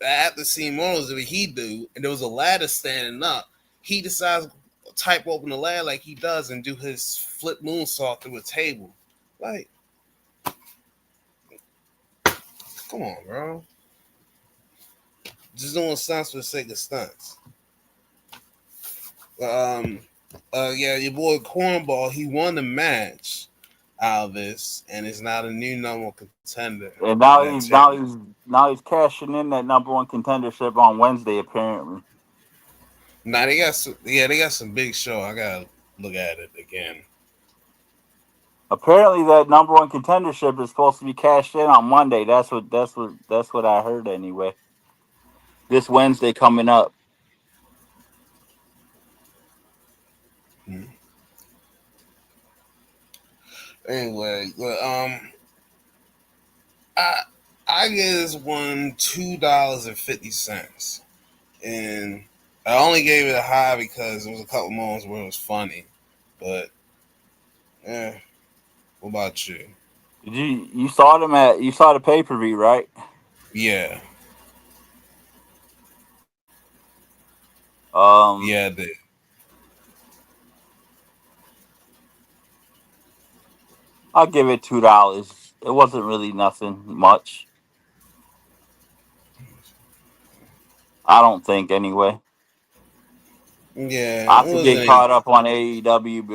after seeing Motors what he do, and there was a ladder standing up. He decides to type open the ladder like he does and do his flip moonsault through a table. Like, come on, bro. Just doing stunts for the sake of stunts. Um, yeah, your boy Cornball, he won the match out of this, and is now the new number one contender And for now that he's championship. cashing in that number one contendership on Wednesday apparently. Now they got some big show. I gotta look at it again. Apparently that number one contendership is supposed to be cashed in on Monday. That's what I heard anyway. This Wednesday coming up. Hmm. Anyway, but I I gave this one $2.50, and I only gave it a high because there was a couple moments where it was funny. But yeah, what about you? Did you saw the pay per view, right? Yeah, Um yeah, I did. I'll give it $2. It wasn't really nothing much. I don't think anyway. Yeah, I it have to get wasn't even. caught up on AEW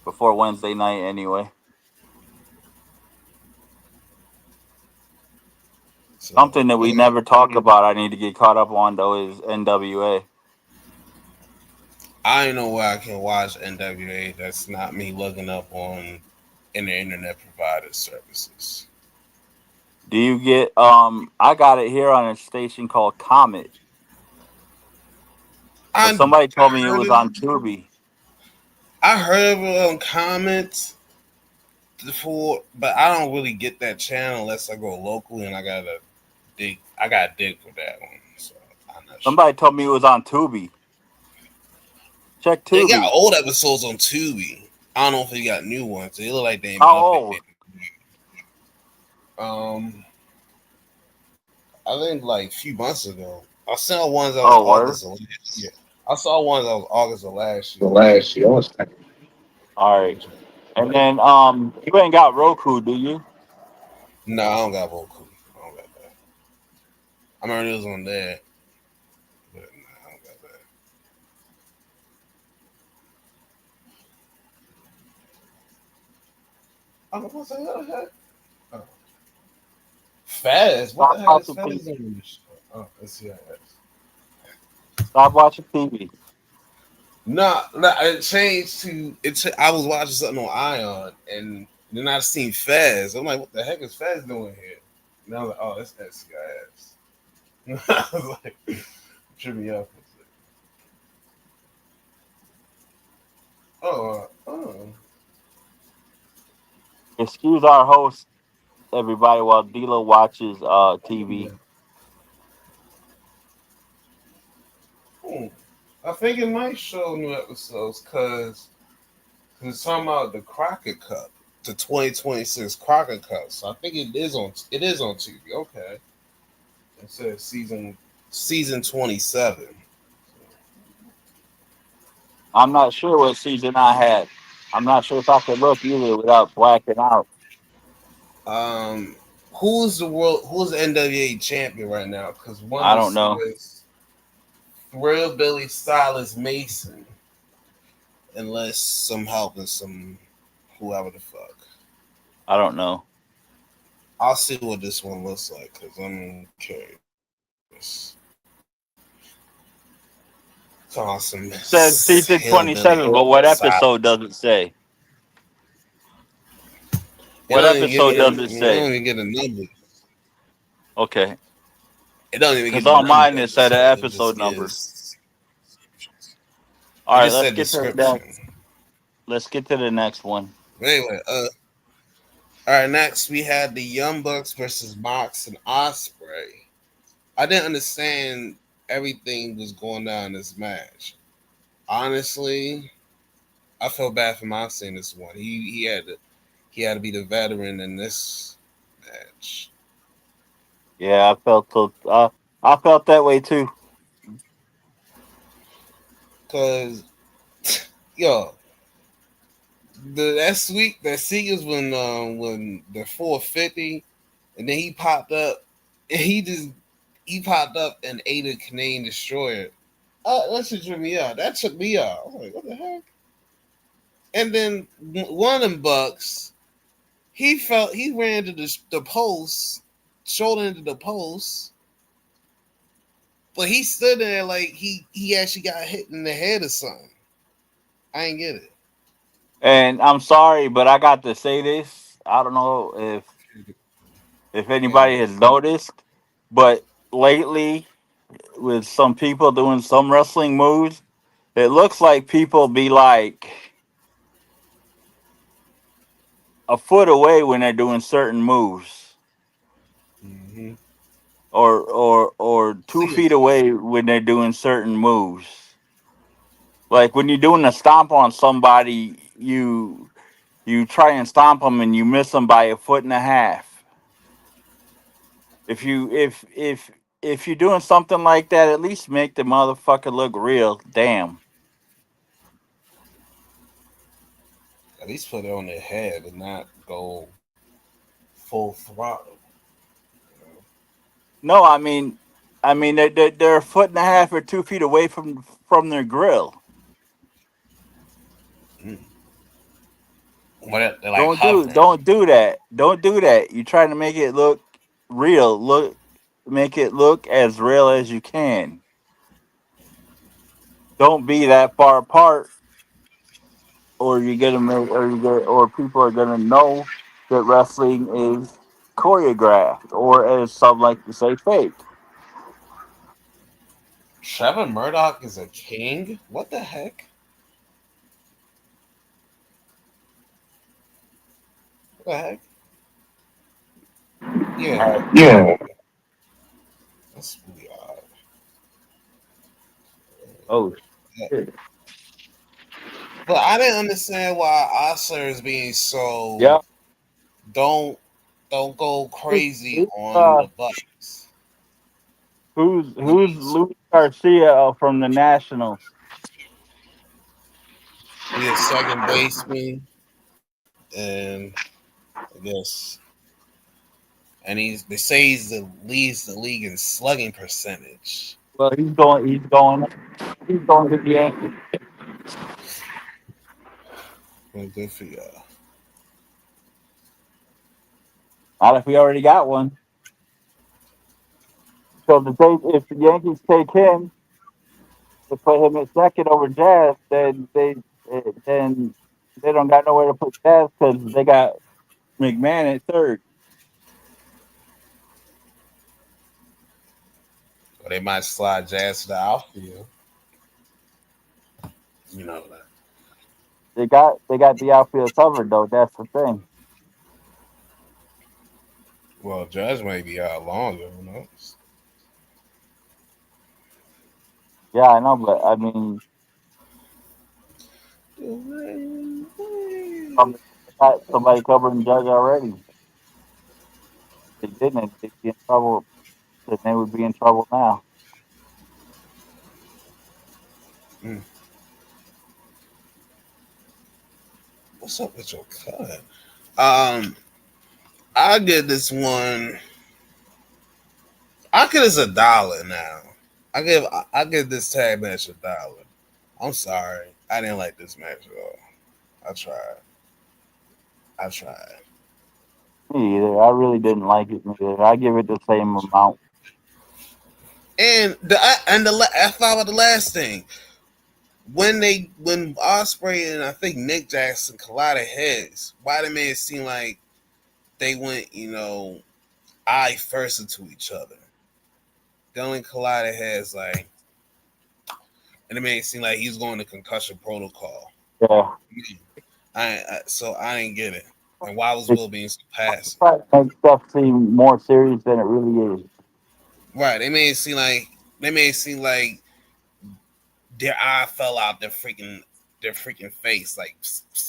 before Wednesday night anyway. So Something that we yeah, never talk about I need to get caught up on though is NWA. I know where I can watch NWA. That's not me looking up on in the internet provider services. Do you get I got it here on a station called Comet. But I somebody told me it heard was of on Tubi. I heard of it on comments before, but I don't really get that channel unless I go locally, and I gotta dig for that one. So I'm not sure. Somebody told me it was on Tubi. Check They got Tubi. old episodes on Tubi. I don't know if they got new ones. They look like they ain't been How updated. old? Um, I think like a few months ago, I saw ones that was Oh, word. August of last year. I saw ones that was August of last The year. last year. All right. And then you ain't got Roku, do you? No, I don't got Roku. I don't got that. I remember it was on there, but no, I don't got that. I don't know what the hell. Oh. Fast? What the Stop hell is watching Fast TV. doing this show? Oh, let's see. Stop watching TV. No, it changed to it. I was watching something on Ion, and And then I seen Fez. I'm like, what the heck is Fez doing here? And I was like, oh, that's SCIS. I was like, trip me up. Oh. Excuse our host, everybody, while D'Lo watches TV. Hmm. I think it might show new episodes because it's talking about the Crockett Cup, the 2026 Crockett Cup. So I think it is on TV. Okay, it says season 27. I'm not sure what season I had. I'm not sure if I could look either without blacking out. Um, who's the NWA champion right now? Because one I don't is know. Thrill Billy Stylist Mason, unless some help and some whoever the fuck. I don't know. I'll see what this one looks like because I'm curious. It's awesome. Says season Hillbilly 27, but what episode silence. does it say? It What don't even give episode me. does it It don't say? even get a number. Okay. It don't even Because give a on mine number. it said an It just episode number. gives. All It right, just said description. let's get to the next one. But anyway, all right. Next we had the Young Bucks versus Mox and Osprey. I didn't understand everything was going down in this match. Honestly, I felt bad for Moxley in this one. He had to be the veteran in this match Yeah, I felt that way too. because yo, that sequence when the 450 and then he popped up and he popped up and ate a Canadian destroyer. That should trip me out. That took me out. I was like, what the heck? And then one of them bucks, he ran to the post, shoulder into the post, but he stood there like he actually got hit in the head or something. I ain't get it. And I'm sorry, but I got to say this. I don't know if Yeah. anybody has noticed, but lately with some people doing some wrestling moves, it looks like people be like a foot away when they're doing certain moves, Mm-hmm. or two See feet it. away when they're doing certain moves. Like when you're doing a stomp on somebody, you try and stomp them and you miss them by a foot and a half. If you're doing something like that, at least make the motherfucker look real. Damn. At least put it on their head and not go full throttle. You No, I mean they're a foot and a half or 2 feet away from their grill. know? What they're like hovering. Don't do that. Don't do that. You're trying to make it look real. Make it look as real as you can. Don't be that far apart, or you're gonna make, or people are gonna know that wrestling is choreographed, or as some like to say, fake. Trevor Murdoch is a king. What the heck? What the heck? Yeah, Yeah. that's really odd. Oh Yeah. shit. But I didn't understand why Osler is being so Yeah. don't don't go Who's crazy who's, on uh, the Bucks. He who's needs Luis Garcia from the Nationals? he a second baseman and I guess and they say leads the league in slugging percentage. Well, he's going to the Yankees. Well, good for y'all. Not if we already got one. So if the Yankees take him to put him at second over Jazz, then they don't got nowhere to put Jazz because they got McMahon at third. Or they might slide Jazz to the outfield. You know that. They got the outfield covered though. That's the thing. Well, Judge may be out longer. Who knows? Yeah, I know, but I mean, they got somebody covering Judge already. If they didn't, they'd be in trouble. Then they would be in trouble now. Mm. What's up with your cut? I get this one. I give this $1 now. I give this tag match $1. I'm sorry, I didn't like this match at all. I tried. I tried. Me either. I really didn't like it either. I give it the same amount. I thought about the last thing when Osprey and I think Nick Jackson collided heads. Why they made it seem like they went eye first into each other. They only collided heads and it made it seem like he's going to concussion protocol. Yeah. So I didn't get it. And why was They Will being so passive? try to make stuff seem more serious than it really is. Right? They made it seem like their eye fell out their freaking face like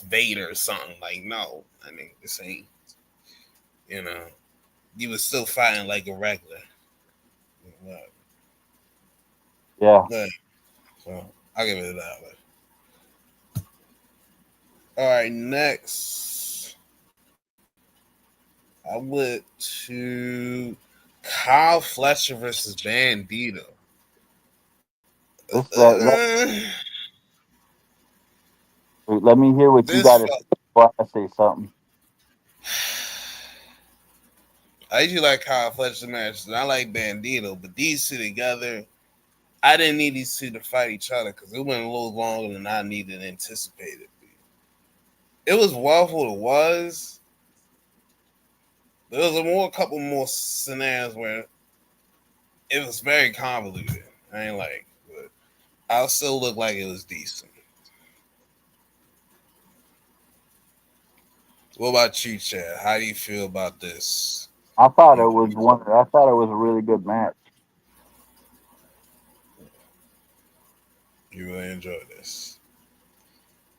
Vader or something. Like no, I mean this ain't you know you was still fighting like a regular. But, Yeah. but so I'll give it $1. All right, next I went to Kyle Fletcher versus Bandito. This that. Uh, Let me hear what you this got to felt. say before I say something. I usually like Kyle Fletcher matches, and I like Bandito, but these two together, I didn't need these two to fight each other because it went a little longer than I needed and anticipated. It was well for what it was. There was a couple more scenarios where it was very convoluted. I ain't like, but I'll still look like it was decent. What about you, Chad? How do you feel about this? I thought it was a really good match. You really enjoy this?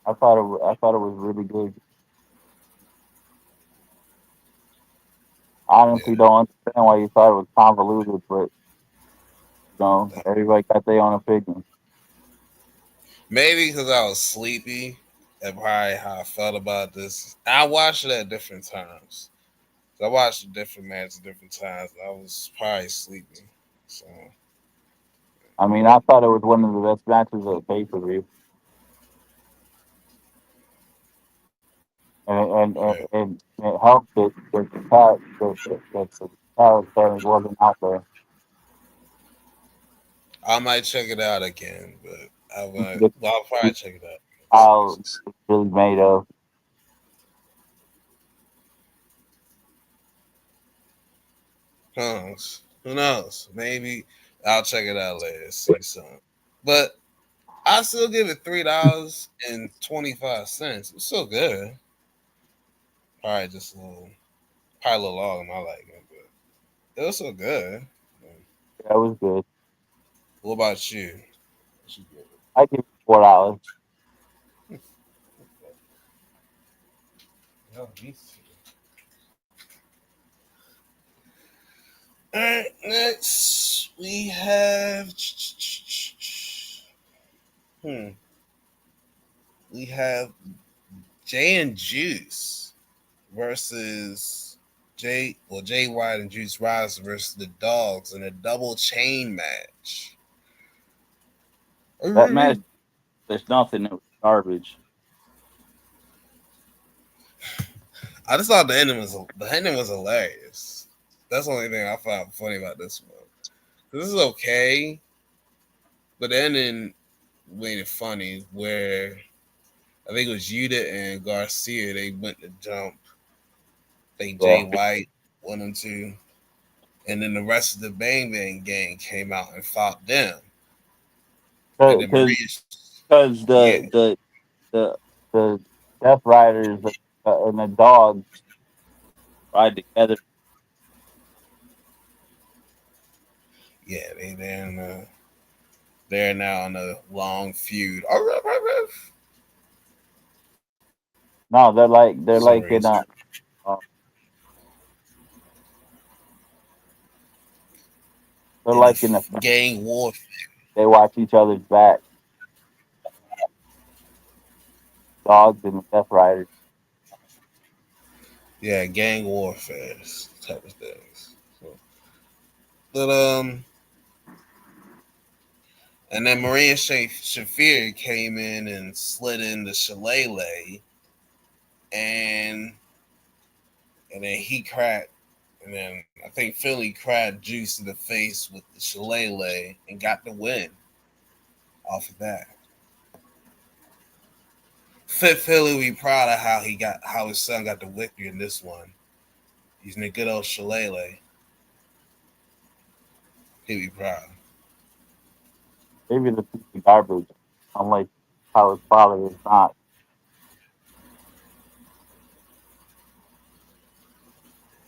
I thought it was really good. I Yeah. honestly don't understand why you thought it was convoluted, but everybody got their own opinion. Maybe because I was sleepy. That's probably how I felt about this. I watched it at different times. So I watched a different match at different times. I was probably sleepy. So I mean, I thought it was one of the best matches of the pay per view, yeah. and it helped that the character wasn't out there. I might check it out again, but The I'll probably check it out. style is really made of. Who knows? Who knows? Maybe I'll check it out later. See something. But I still give it $3.25. It's still good. Probably just probably a little long in my liking, but it was so good. Yeah, it was good. What about you? What you give it? I give it $4. No, all right, next we have hmm, we have Jay and Juice versus Jay White and Juice Rise versus the Dogs in a double chain match. That match, there's nothing. It was garbage. I just thought the ending was hilarious. That's the only thing I found funny about this one. This is okay, but the ending made it funny where I think it was Yuta and Garcia. They went to jump think Yeah. Jay White won them too. And then the rest of the Bang Bang gang came out and fought them. And then Because Maria, yeah, the the Death Riders and the dogs ride together. yeah, they're now in a long feud. No, they're Some like reason. in uh, they're In the like in a gang warfare. they watch each other's back. Dogs and the Death Riders. Yeah, gang warfare type of things. So, but and then Maria Shafir came in and slid in the shillelagh, and and then he cracked, and then I think Philly cracked Juice in the face with the shillelagh and got the win off of that. Fit Philly will be proud of how his son got the victory in this one. Using a good old shillelagh. He'll be proud. Maybe the piece of garbage, unlike how his father is not.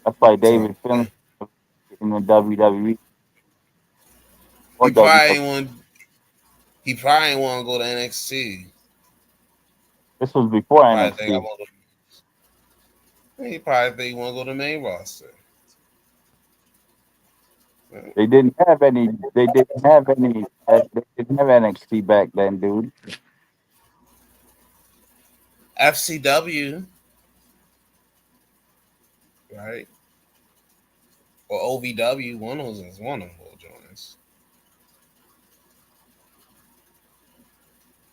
That's why So David Finley in the WWE or he WWE. probably want he probably want to go to NXT. This was before Probably think I NXT. want to. He probably think he want to go to the main roster. They didn't have any. They didn't have any. They didn't have NXT back then, dude. FCW, right? Or OVW, one of those is one of them will join us.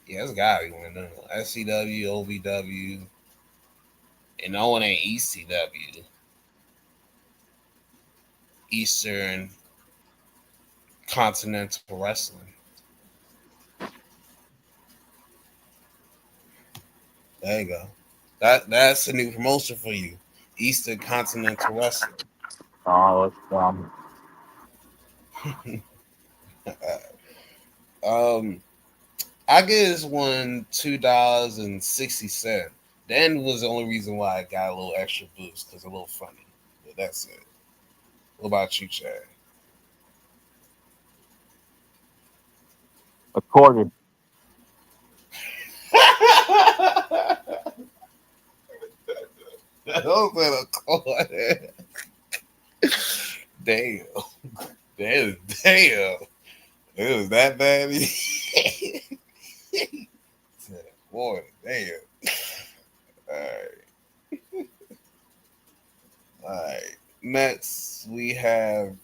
Yeah, it's gotta be one of them. SCW, OVW, and no one ain't ECW, Eastern Continental Wrestling. There you go. That's a new promotion for you. Eastern Continental Wrestling. Oh, that's um, I give this one $2.60. Then was the only reason why I got a little extra boost because a little funny. But that's it. What about you, Chad? a quarter. Those are the corner. Damn. Damn. It was that bad. Boy, damn. All right. All right. Next, we have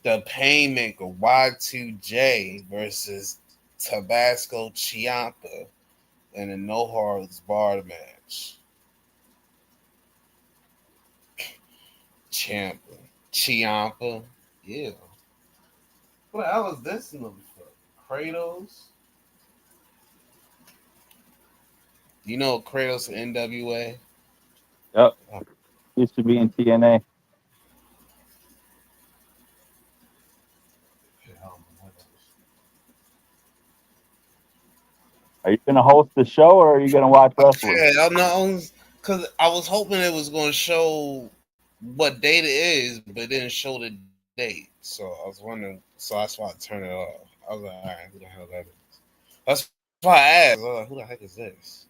the Painmaker Y2J versus Tabasco Chiampa in a no holds barred match. Champa. Chiampa. Yeah. What the hell is this in the Kratos? You know Kratos and NWA? Yep, Oh, used to be in TNA. Are you gonna host the show or are you gonna watch wrestling? yeah, I know. Because I was hoping it was going to show what date it is, but it didn't show the date. So I was wondering. So that's why I turned it off. I was like, all right, who the hell that is? That's why I asked. I was like, who the heck is this?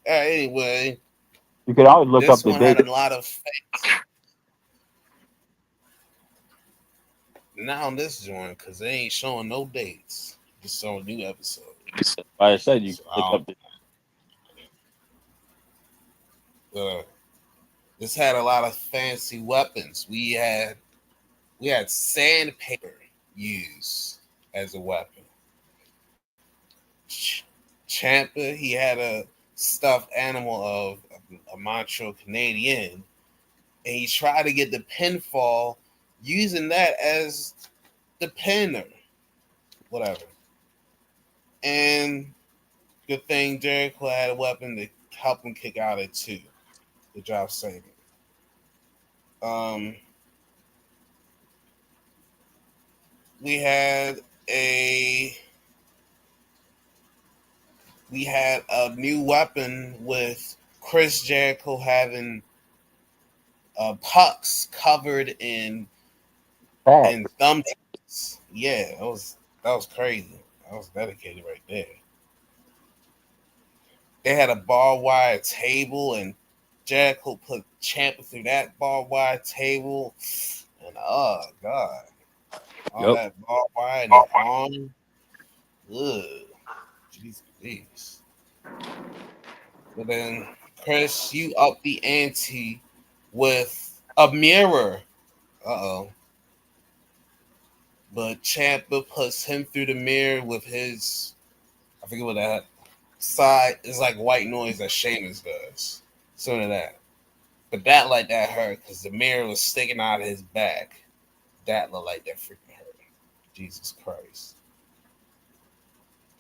All right, anyway, You can always look this up one the had a date. lot of now on this joint because they ain't showing no dates. Just showing new episodes. Like I said, you So can look up the. this had a lot of fancy weapons. We had sandpaper used as a weapon. Champa, he had a stuffed animal of a Montreal Canadian, and he tried to get the pinfall using that as the pinner, whatever. And good thing Jericho had a weapon to help him kick out at two. Good job saving. Um, we had a we had a new weapon with Chris Jericho having pucks covered Pat. in thumbtacks. Yeah, that was crazy. That was dedicated right there. They had a barbed wire table, and Jericho put Champa through that barbed wire table, and oh god, all Yep. that barbed wire in his arm. Ugh, jeez, please. But then Chris, you up the ante with a mirror. Uh oh. But Champa puts him through the mirror with his, I forget what that side is, like white noise that Sheamus does. Sort of that. But that like that hurt because the mirror was sticking out of his back. That looked like that freaking hurt. Jesus Christ.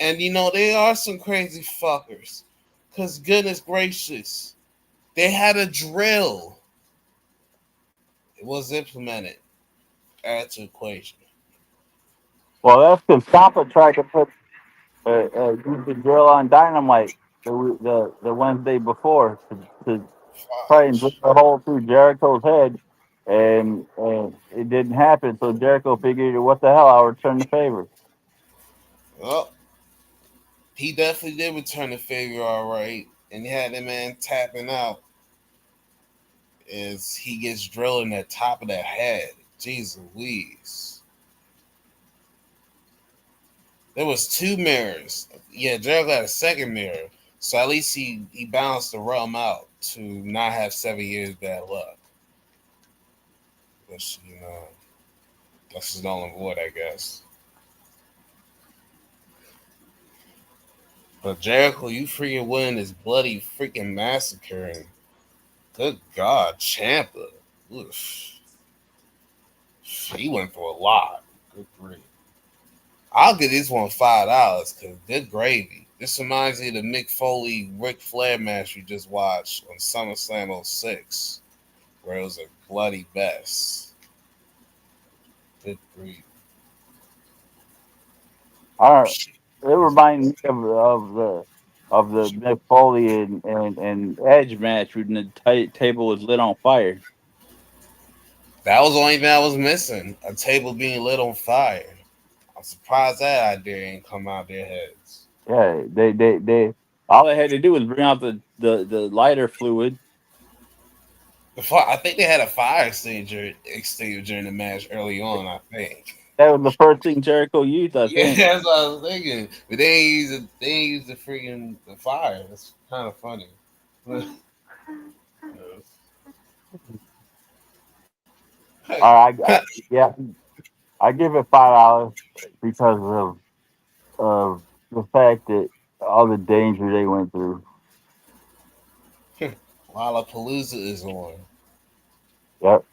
And they are some crazy fuckers. Because goodness gracious, they had a drill. It was implemented. Add to the equation. Well, that's because Ciampa tried to put use the drill on Dynamite the Wednesday before to try and drill Fudge. a hole through Jericho's head, and it didn't happen. So Jericho figured, what the hell? I'll return the favor. Well, he definitely did return the favor all right. And he had that man tapping out as he gets drilled in the top of that head. Jesus Louise. There was two mirrors. Yeah, Jericho had a second mirror. So at least he balanced the realm out to not have 7 years bad luck. Which, that's his null and void, I guess. But Jericho, you freaking win this bloody freaking massacre. And good God, Champa. Oof. He went through a lot. Good grief. I'll give this one $5 because good gravy. This reminds me of the Mick Foley Ric Flair match we just watched on SummerSlam '06, where it was a bloody mess. Good grief. All right, it reminds me of the Mick Foley and Edge match when the table was lit on fire. That was the only thing I was missing. A table being lit on fire. I'm surprised that idea ain't come out their heads. Yeah, they all they had to do was bring out the lighter fluid. I think they had a fire extinguisher in the match early on, I think. That was the first thing Jericho used, I Yeah, think. that's what I was thinking. But they ain't use the freaking the fire. That's kind of funny. All right, yeah, I give it $5 because of the fact that all the danger they went through. Lollapalooza is on. Yep.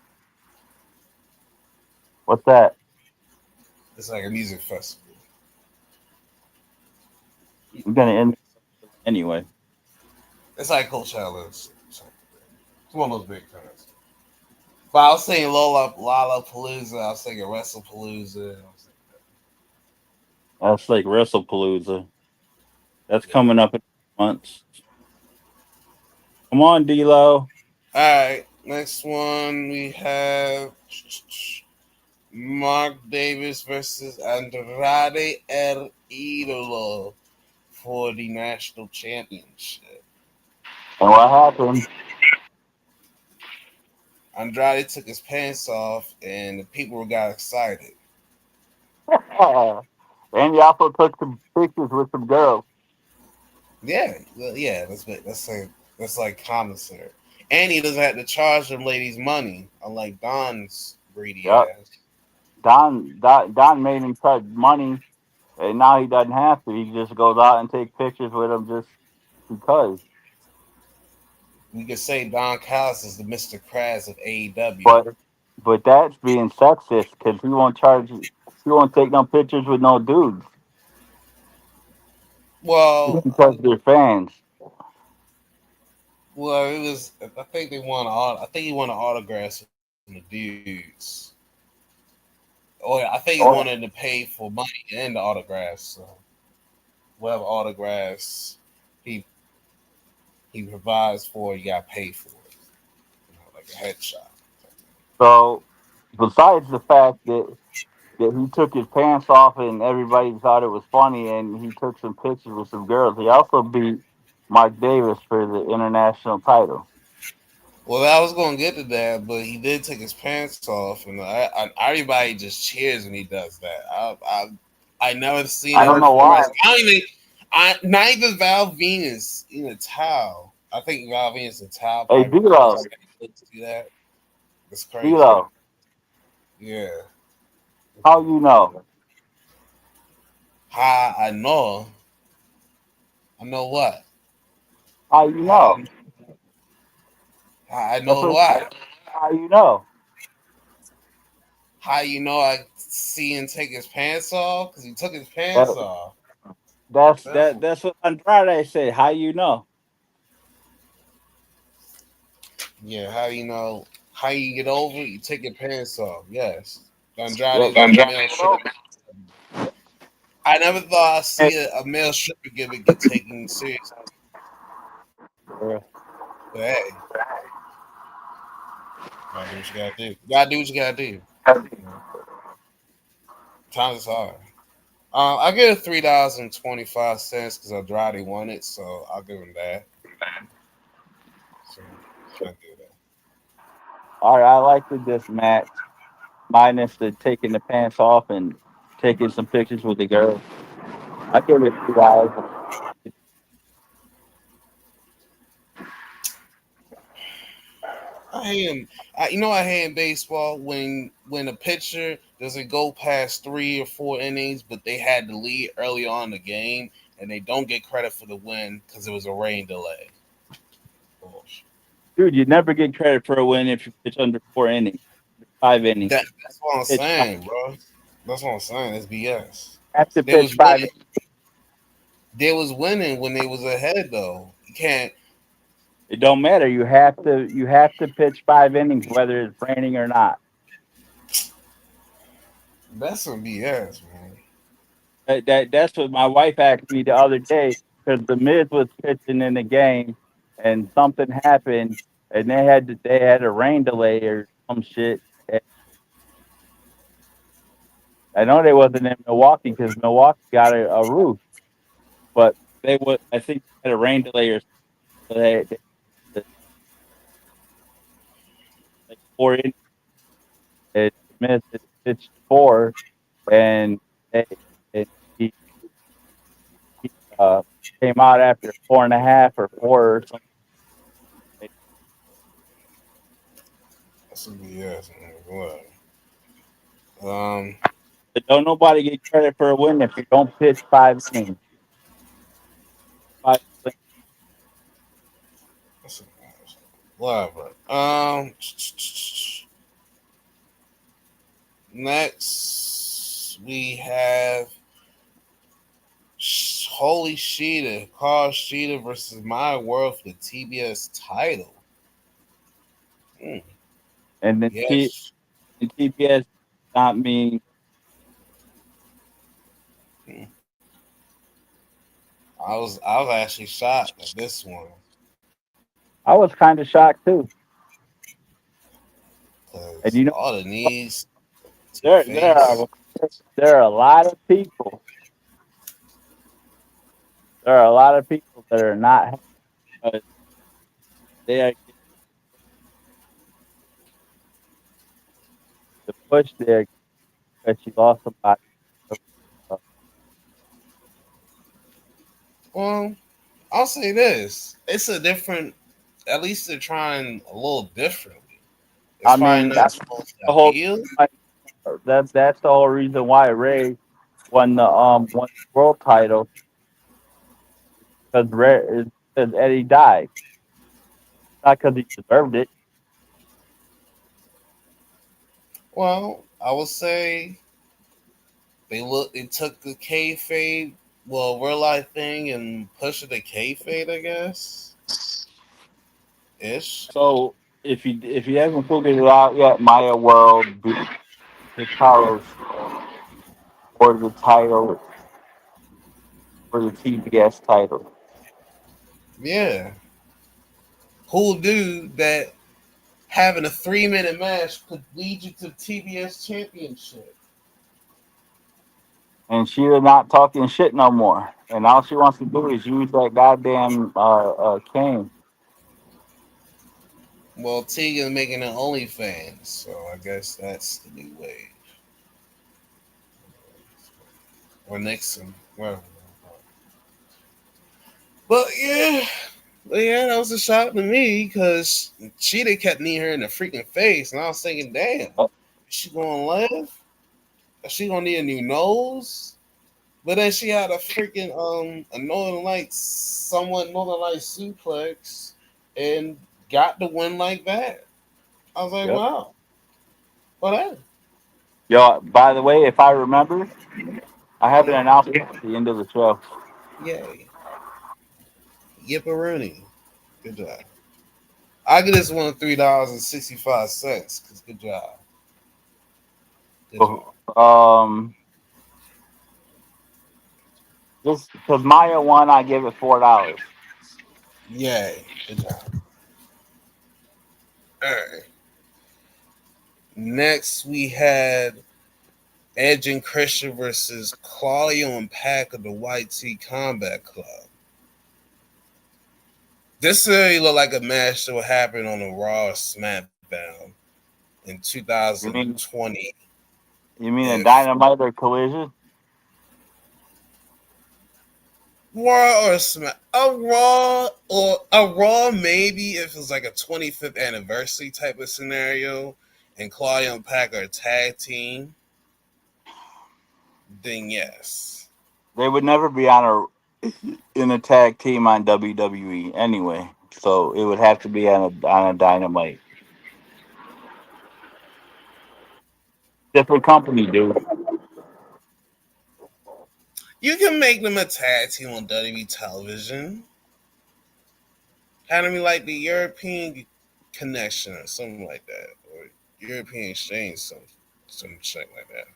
What's that? It's like a music festival. We're gonna end anyway. It's like Coachella. It's one of those big things. But I was saying Lollapalooza. I was thinking WrestlePalooza. That's like WrestlePalooza. That's Yeah. coming up in months. Come on, D'Lo. All right. Next one we have Mark Davis versus Andrade El Idolo for the national championship. And what happened? Andrade took his pants off, and the people got excited. And he also took some pictures with some girls. Yeah, well, yeah, that's like commissary. And he doesn't have to charge them ladies money, unlike Don's greedy Yep. ass. Don made him cut money, and now he doesn't have to. He just goes out and takes pictures with them just because. We could say Don Callis is the Mr. Krabs of AEW. But but that's being sexist because he won't charge. He won't take no pictures with no dudes Well, because they're fans. well, it was. I think they won. I think he won an autograph with no the dudes. Oh, yeah, I think he wanted to pay for money and the autographs. So whatever autographs he he provides for, you got to pay for it. Like a headshot. So, besides the fact that he took his pants off and everybody thought it was funny, and he took some pictures with some girls, he also beat Mark Davis for the international title. Well, I was going to get to that, but he did take his pants off, and everybody just cheers when he does that. I never seen I that don't know before. why. I don't even, not even Val Venus in a towel. I think Val Venus in a towel Hey, probably D'Lo, requires to see that. It's crazy. D'Lo, Yeah. how you know? How I know what? How you How, know? how I That's know what. what? How you know? How you know I see him take his pants off? Because he took his pants That, off. that's Simple. that's what Andrade said. How you know? Yeah, how you know how you get over it? You take your pants off. Yes. Yep. Andrade's a male stripper. I never thought I'd see a male stripper get taken seriously. But hey, gotta do what you gotta do. You gotta do what you gotta do. You know, times is hard. I give it $3.25 because Andrade won it, so I'll give him that. So I do that. All right, I liked this match, minus the taking the pants off and taking some pictures with the girl. I give it 2 hours. I hate him. I hate in baseball when a pitcher doesn't go past 3 or 4 innings, but they had the lead early on in the game, and they don't get credit for the win because it was a rain delay. Bullshit. Dude, you never get credit for a win if you pitch under 4 innings, 5 innings. That's what I'm Pitch five. saying, bro. That's what I'm saying. It's BS. Have to They pitch was five. winning. They was winning when they was ahead, though. You can't. It don't matter. You have to pitch 5 innings whether it's raining or not. That's some BS, man. That's what my wife asked me the other day because the Miz was pitching in the game and something happened and they had a rain delay or some shit. And I know they wasn't in Milwaukee because Milwaukee got a roof, but I think they had a rain delay or so they like 4 innings. And Miz had pitched four and they and he came out after 4.5 or 4 or something. That's some BS, man. What? Um, But don't nobody get credit for a win if you don't pitch 5 innings. Five, that's some, whatever. Next we have Holy Sheeta, Carl Sheeta versus My World for the TBS title. Mm, and then yes. TBS not mean. Mm. I was actually shocked at this one I was kind of shocked too. And because you know, all the knees to the there there face. are there are a lot of people. There are a lot of people that are not happy because they are getting the push there because she lost somebody. Well, I'll say this: it's a different. At least they're trying a little differently. It's I probably mean, not that's supposed to the whole appeal. that's the whole reason why Ray won the world title because Ray because Eddie died, not because he deserved it. Well, I would say they took the kayfabe, well, real life thing and pushed it to kayfabe, I guess, ish. So if you haven't figured it out yet, Maya World beat Hikaru for the title for the TBS title. Yeah. Who knew that having a 3 minute match could lead you to the TBS championship? And she's not talking shit no more. And all she wants to do is use that goddamn cane. Well, Tegan's making an OnlyFans, so I guess that's the new wave. Or Nixon. Well, but yeah, that was a shock to me because Cheetah kept kneeing her in the freaking face, and I was thinking, damn, is she gonna live? Is she gonna need a new nose? But then she had a freaking a Northern Lights, somewhat Northern Lights suplex, and got the win like that. I was like, Yep. wow, whatever. Yo, by the way, if I remember, I have an announcement at the end of the show. Yay, Yipperoonie, good job. I get this one $3.65. Cause good job, good job. Um, just because Maya won, I give it $4. Yay, good job. All right. Next we had Edge and Christian versus Claudio and Pac of the White Tee Combat Club. This really looked like a match that would happen on a Raw or SmackDown in You mean 2020. you mean a If dynamite or collision? Raw or Smack, a Raw maybe if it's like a 25th anniversary type of scenario, and Claudio and Pac are a tag team, then yes. They would never be on a tag team on WWE anyway. So it would have to be on a dynamite. Different company, dude. You can make them a tag team on WWE television. Have them be like the European connection or something like that, or European exchange, some shit like that.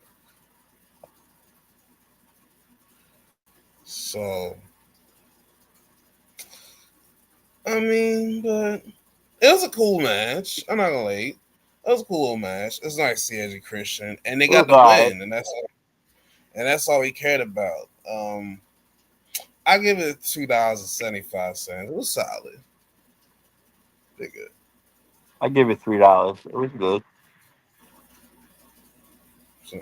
So I mean, but it was a cool match. I'm not gonna lie. It was a cool match. It's nice to see Edge and Christian, and they It was got the alright. win, and that's all we cared about. I give it $2.75. It was solid. They good. I give it $3. It was good. So,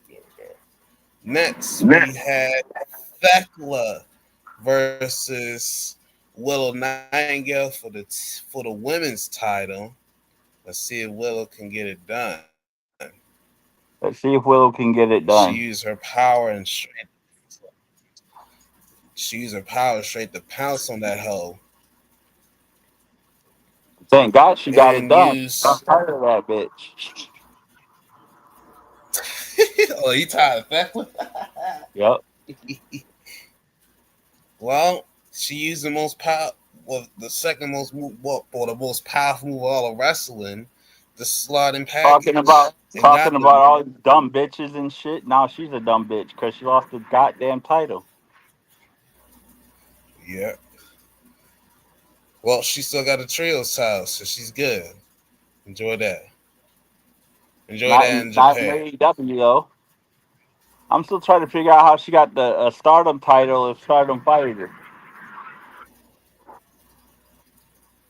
there we go. Next, we had Thekla versus Willow Nightingale for the women's title. Let's see if Willow can get it done. Let's see if Willow can get it She done. used her power and strength. She used her power straight to pounce on that hoe Thank God she got it and done. I'm use. tired of that bitch. Oh, you tired of Thekla? Yep. Well, she used the most power, well, the second most move, well, or the most powerful move of all of wrestling, the slotting Talking package, about and talking got the about all these dumb bitches and shit. Now she's a dumb bitch because she lost the goddamn title. yeah. Well, she still got a trios title, so she's good. Enjoy that. Enjoy that in Not in Japan. AEW though. I'm still trying to figure out how she got the Stardom title if Stardom fired her.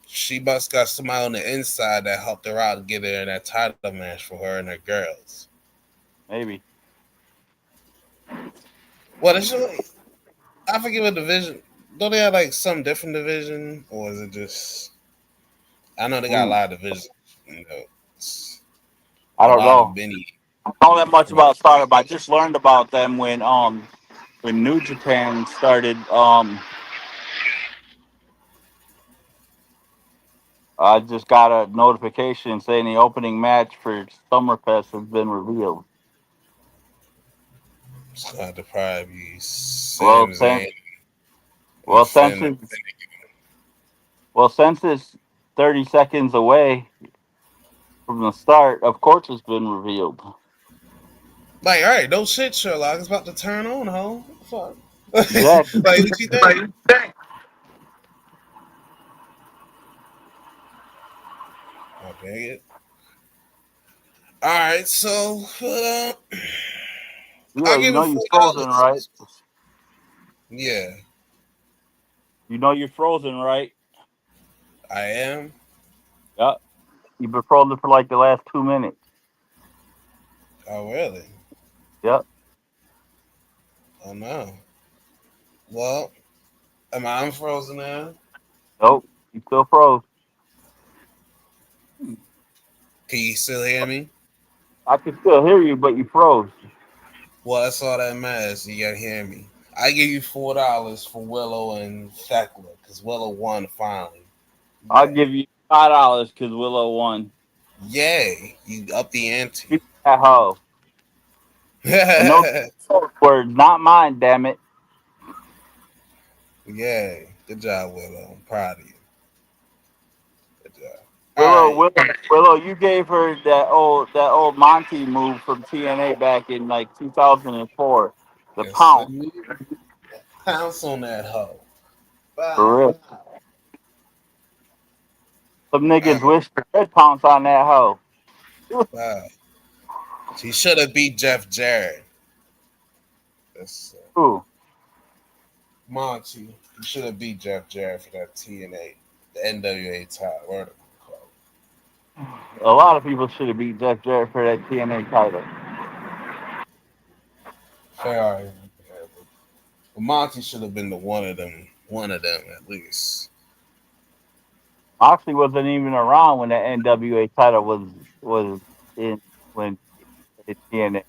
She must got somebody on the inside that helped her out and get her in that title match for her and her girls. Maybe. What is it? I forget what division. Don't they have like some different division, or is it just? I know they got a Mm, lot of divisions. You know, it's I a don't lot of know. mini I don't know that much about promotions. Stardom. I just learned about them when New Japan started. I just got a notification saying the opening match for Summerfest has been revealed. It's got to probably be Well, Sam since Zayn and well since it's well since it's 30 seconds away from the start, of course it's been revealed. Like, all right, no shit, Sherlock. It's about to turn on, ho. What the fuck? Exactly. Like, what you think? Oh, dang it. All right, so Yeah, I'll you give know it you're frozen, right? $4. Yeah, You know you're frozen, right? I am. Yep. You've been frozen for like the last 2 minutes. Oh, really? Yep. Oh, no. Well, am I unfrozen now? Nope. You still froze. Can you still hear me? I can still hear you, but you froze. Well, that's all that matters. You gotta hear me. I give you $4 for Willow and Thekla because Willow won finally. I'll Yay! give you $5 because Willow won. Yay! You up the ante. Keep that hoe. And no words, not mine, damn it. Yay! Good job, Willow. I'm proud of you. Good job. All Willow, right. Willow, Willow, you gave her that old Monty move from TNA back in like 2004. The Yes, sir. pound. Pounce on that hoe. For Bye. real. Some All niggas right. wish they could pounce on that hoe. Bye. She should have beat Jeff Jarrett. That's Ooh, Monty. He should have beat Jeff Jarrett for that TNA, the NWA title. Whatever you call it. a lot of people should have beat Jeff Jarrett for that TNA title. Fair argument. Yeah, but Monty should have been the one of them. One of them at least. Moxley wasn't even around when the NWA title was in when it TNA,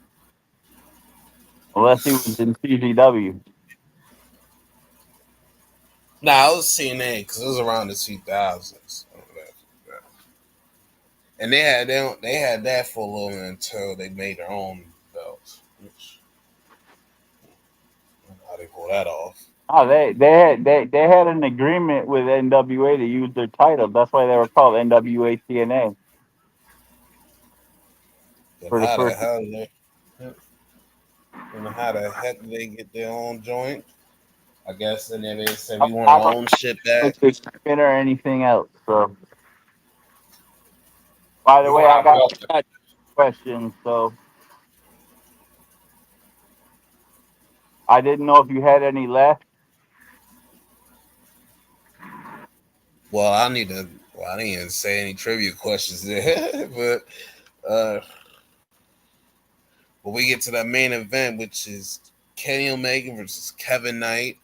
unless he was in CZW. Nah, it was CNA because it was around the 2000s. And they had that for a little bit until they made their own belts. Which, I don't know how they pull that off. Oh, they had an agreement with NWA to use their title. That's why they were called NWA TNA Then for the how the first. hell they? And how the heck did they get their own joint? I guess, and then they said we want I our don't own shit back. think it's or anything else. So, by the We way, want I our got belt. questions. So I didn't know if you had any left. Well, I need to. Well, I didn't even say any trivia questions there, but we get to the main event, which is Kenny Omega versus Kevin Knight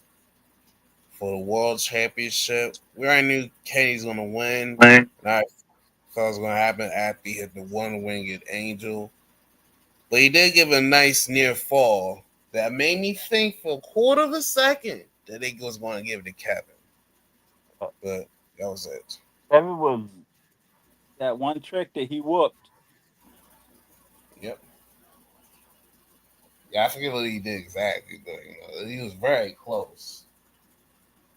for the World Championship. We already knew Kenny's gonna win, and I thought it was gonna happen after he hit the one-winged angel. But he did give a nice near fall that made me think for a quarter of a second that he was going to give it to Kevin. But that was it. Kevin was that one trick that he whooped. Yep. Yeah, I forget what he did exactly, but he was very close.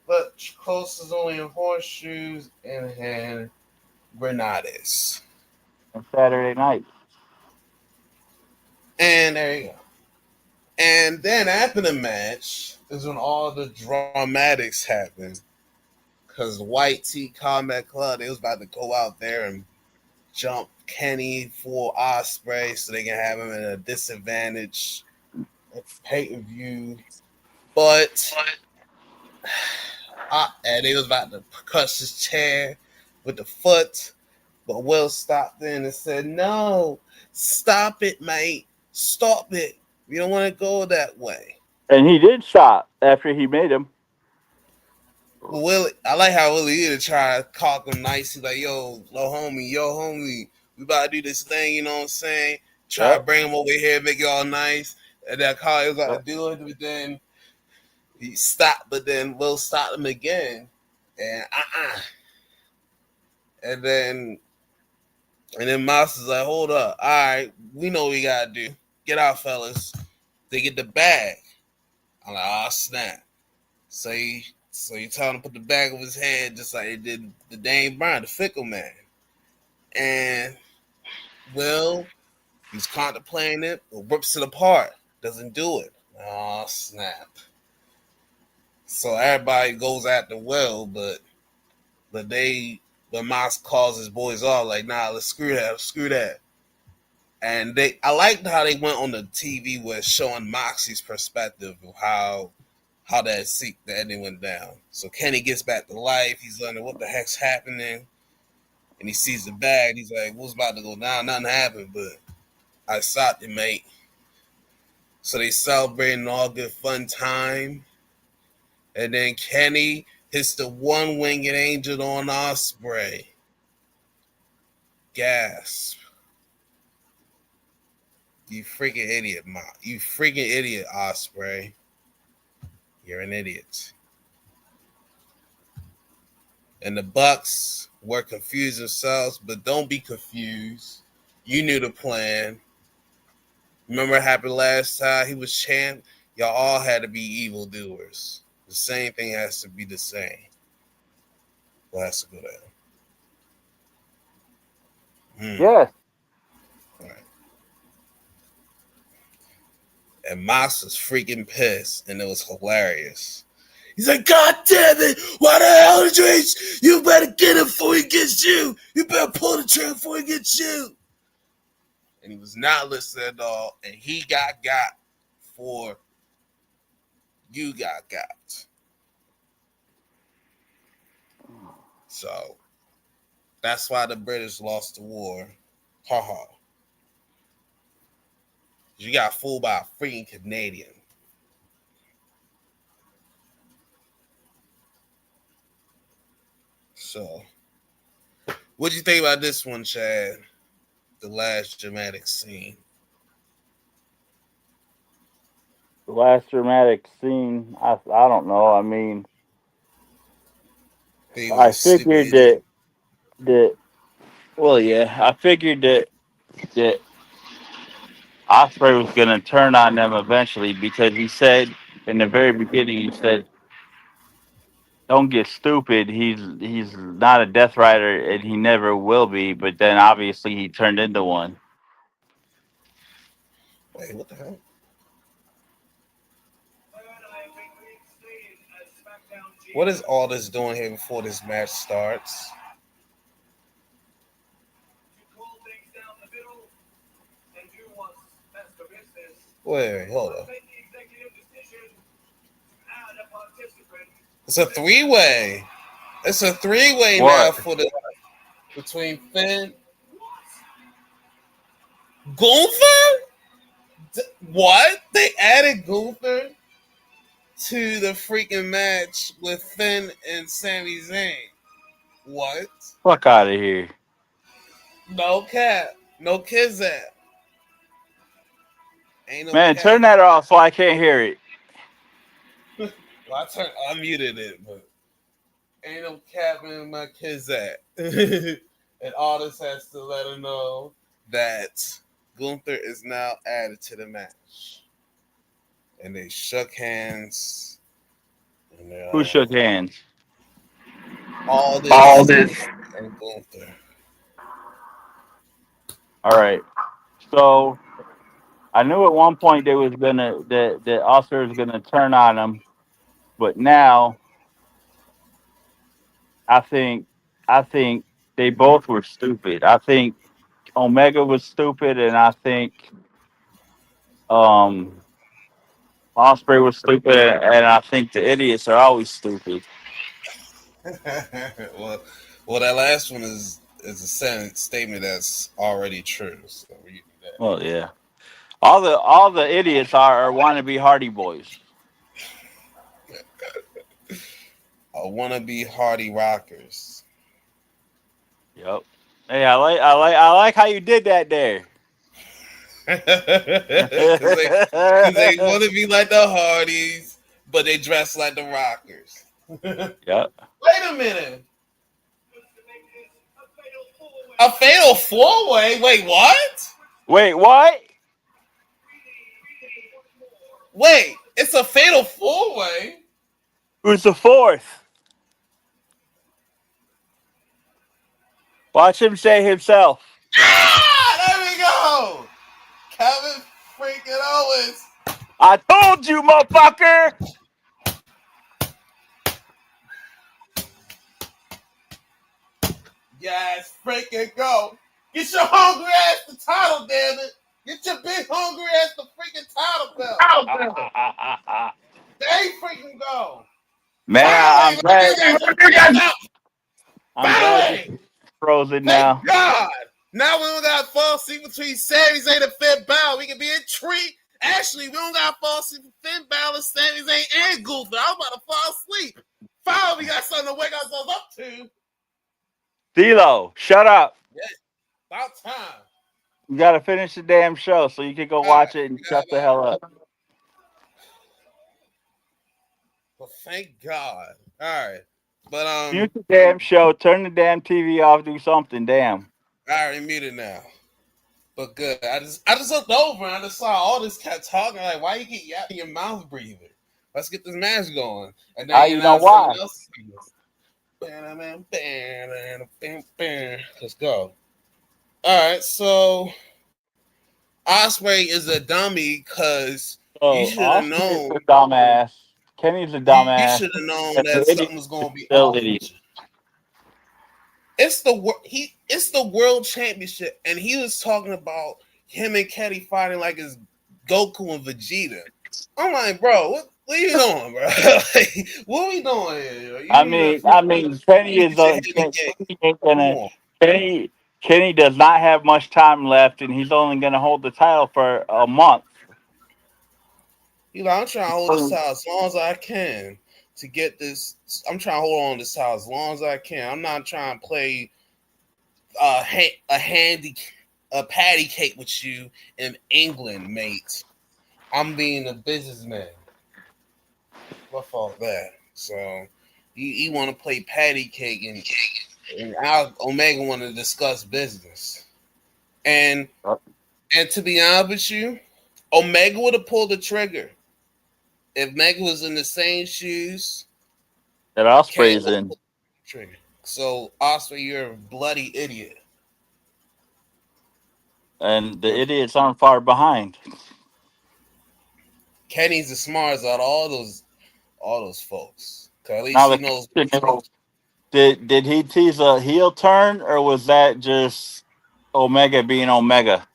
But close is only in horseshoes and hand grenades. On Saturday night. And there you go. And then after the match is when all the dramatics happened. Because the White Tee Combat Club, they was about to go out there and jump Kenny for Osprey so they can have him at a disadvantage at pay per view. But and they was about to crush his chair with the foot. But Will stopped in and said, "No, stop it, mate. Stop it. We don't want to go that way." And he did stop after he made him. But Willie, I like how Willie either try to talk him nice. He's like, yo, homie, we about to do this thing, you know what I'm saying? Try to Yep. bring him over here, make it all nice. And that Carl was about to Yep. do it, but then he stopped, but then Will stopped him again. And And then Mouse is like, hold up. All right, we know what we gotta do. Get out, fellas. They get the bag. I'm like, oh snap. So he So you tell him to put the back of his head just like they did the Dane Bryan, the fickle man. And Will, he's contemplating it, but rips it apart. Doesn't do it. Oh snap. So everybody goes after Will, but they but Mox calls his boys off like, nah, let's screw that. And I liked how they went on the TV with showing Moxie's perspective of how that ending went down. So Kenny gets back to life. He's learning what the heck's happening, and he sees the bag. He's like, "What's about to go down? Nothing happened, but I stopped it, mate." So they celebrating all good fun time, and then Kenny hits the one winged angel on Osprey. Gasp! You freaking idiot, Ma! You freaking idiot, Osprey! You're an idiot. And the Bucks were confused themselves, but don't be confused. You knew the plan. Remember what happened last time he was champ? Y'all all had to be evildoers. The same thing has to be the same. Well, has to go down. Yes. All right. And Mox was freaking pissed, and it was hilarious. He's like, God damn it! Why the hell did you hit? You better get him before he gets you! You better pull the trigger before he gets you! And he was not listening at all, and he got for you got. So that's why the British lost the war. Ha ha. You got fooled by a freaking Canadian. So, what do you think about this one, Chad? The last dramatic scene. The last dramatic scene. I don't know. I mean, He was I a stupid figured idiot. that. Well, yeah, I figured that Osprey was going to turn on them eventually because he said in the very beginning, he said, "Don't get stupid. He's not a Death Rider, and he never will be." But then obviously he turned into one. Wait, what the hell? What is all this doing here before this match starts? Wait, hold on. It's a three-way. It's a three-way now What? for the between Finn, Gunther. What? They added Gunther to the freaking match with Finn and Sami Zayn. What? Fuck out of here, No cap. No Kizat. Ain't no man! cap. Turn that off so I can't hear it. Well, I muted it, but ain't no cap in my Kizat. And Aldis has to let her know that Gunther is now added to the match. And they shook hands. And Who shook hands? All Aldis this. and Gunther. All right. So I knew at one point they was gonna that Oscar was gonna turn on him, but now I think I think they both were stupid. I think Omega was stupid, and I think um Osprey was stupid, and I think the idiots are always stupid. well, that last one is a statement that's already true. So we can do Well, yeah, all the idiots are wannabe Hardy Boys. that. I want to be Hardy Rockers. Yep. Hey, I like how you did that there. Cause they want to be like the Hardys, but they dress like the Rockers. Yep. Wait a minute. A fatal four way? Wait, what? Wait, what? Wait, it's a fatal four way. Who's the fourth? Watch him say himself. Ah, there we go. Kevin freaking Owens. I told you, motherfucker. Yes, freaking go. Get your hungry ass the title, damn it. Get your big hungry ass the freaking title belt. There you freaking go. Man, I'm Finally, let's glad. get that freaking belt. I'm glad this Finally. is frozen Thank now. God. Now we don't got to fall asleep between Sami Zayn and Finn Balor. We can be in treat. Actually, we don't got to fall asleep with Finn Balor, Sami Zayn, and Gunther. I was about to fall asleep. Finally, we got something to wake ourselves up to. D'Lo, shut up. Yeah, about time. You got to finish the damn show so you can go All right. watch it and shut the hell up. Well, thank God. All right. But Mute the damn show. Turn the damn TV off. Do something. Damn. I already muted now. But good. I just looked over and I just saw all this cat talking. Like, why you keep yapping your mouth breathing? Let's get this match going. And then you You know know someone why? else. Let's go. All right, so Osprey is a dummy because you So should have Austin is known. a dumbass. Kenny's a You dumbass. should have known And that the idiot something was is going to be still off idiot. with you. It's the world championship, and he was talking about him and Kenny fighting like it's Goku and Vegeta. I'm like, bro, what are you doing, bro? Like, what are we doing here? You need to Kenny is get your a head in the game. Kenny ain't Come gonna on. Kenny Kenny does not have much time left, and he's only gonna hold the title for a month. You know, I'm trying to hold this out as long as I can to get this. I'm trying to hold on to this out as long as I can. I'm not trying to play a patty cake with you in England, mate. I'm being a businessman. What fault that? So you want to play patty cake and Omega want to discuss business. And and to be honest with you, Omega would have pulled the trigger if Omega was in the same shoes. That Kenny Osprey's would have in, pulled the trigger. So Oscar, you're a bloody idiot. and the idiots aren't far behind. Kenny's the smartest out of all those folks. Cause at least Now he the knows. question is, did he tease a heel turn, or was that just Omega being Omega?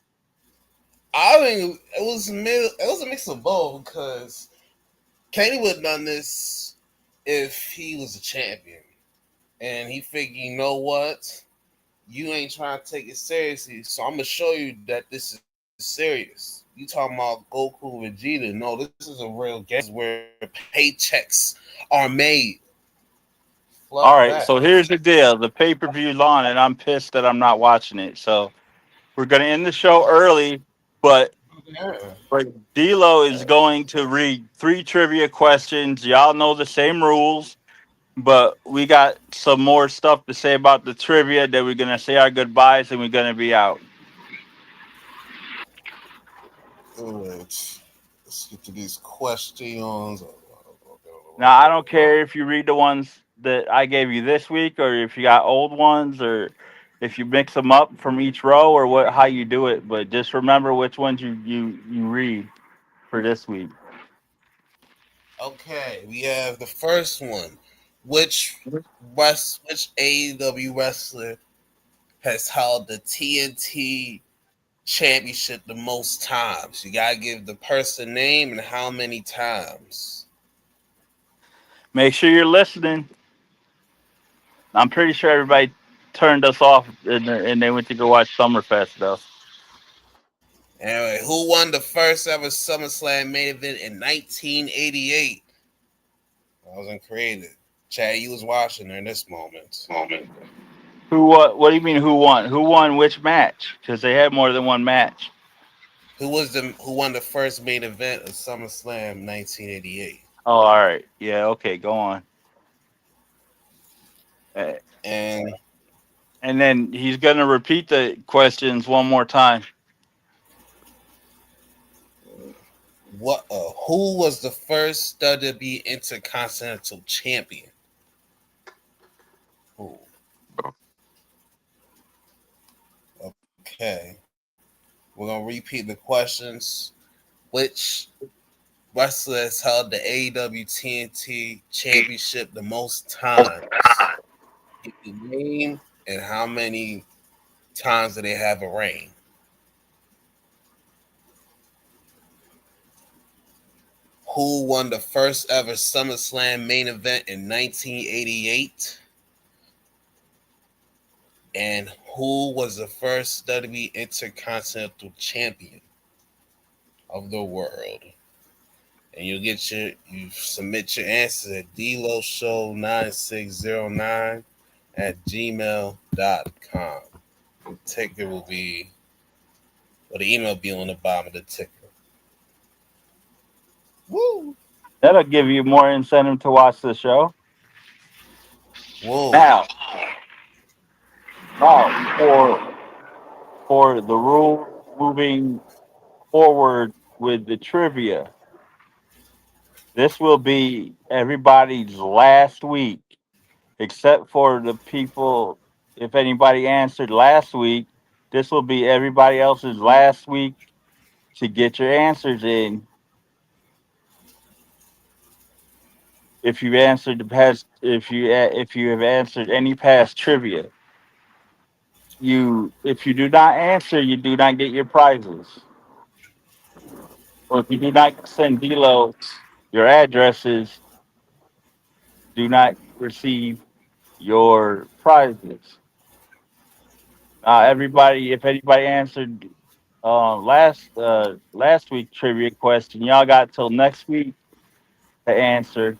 I think it was a mix of both because Kenny would have done this if he was a champion. And he figured, you know what? You ain't trying to take it seriously. So I'm gonna show you that this is serious. You talking about Goku Vegeta. No, this is a real game. This is where paychecks are made. All Fuck right, that. so here's the deal: the pay per view's on, and I'm pissed that I'm not watching it. So we're gonna end the show early, but Yeah. D'Lo is going to read 3 trivia questions. Y'all know the same rules, but we got some more stuff to say about the trivia. That we're gonna say our goodbyes, and we're gonna be out. All right. Let's get to these questions. Now I don't care if you read the ones that I gave you this week, or if you got old ones, or if you mix them up from each row, or what how you do it. But just remember which ones you read for this week. Okay, we have the first one. Which which AEW wrestler has held the TNT championship the most times? You gotta give the person name and how many times. Make sure you're listening. I'm pretty sure everybody turned us off and they went to go watch Summerfest though. Anyway, who won the first ever SummerSlam main event in 1988? I wasn't created. Chad, you was watching during this moment. Who what do you mean who won? Who won which match? Because they had more than one match. Who won the first main event of SummerSlam 1988? Oh, all right. Yeah, okay, go on. Uh, And And then he's going to repeat the questions one more time. What? Who was the first WWE Intercontinental Champion? Who? Okay. We're gonna repeat the questions. Which wrestler has held the AEW TNT Championship the most times? Give the name and how many times do they have a reign? Who won the first ever SummerSlam main event in 1988? And who was the first WWE Intercontinental Champion of the world? And you submit your answers at dloshow9609 at gmail.com. The ticker will be, or the email will be on the bottom of the ticker. Woo! That'll give you more incentive to watch the show. Whoa! Now, now for the rule moving forward with the trivia, this will be everybody's last week, except for the people. If anybody answered last week, this will be everybody else's last week to get your answers in. If you answered the past, if you have answered any past trivia, if you do not answer, you do not get your prizes. Or if you do not send Delo your addresses, do not receive your prizes. Everybody, if anybody answered last week trivia question, y'all got till next week to answer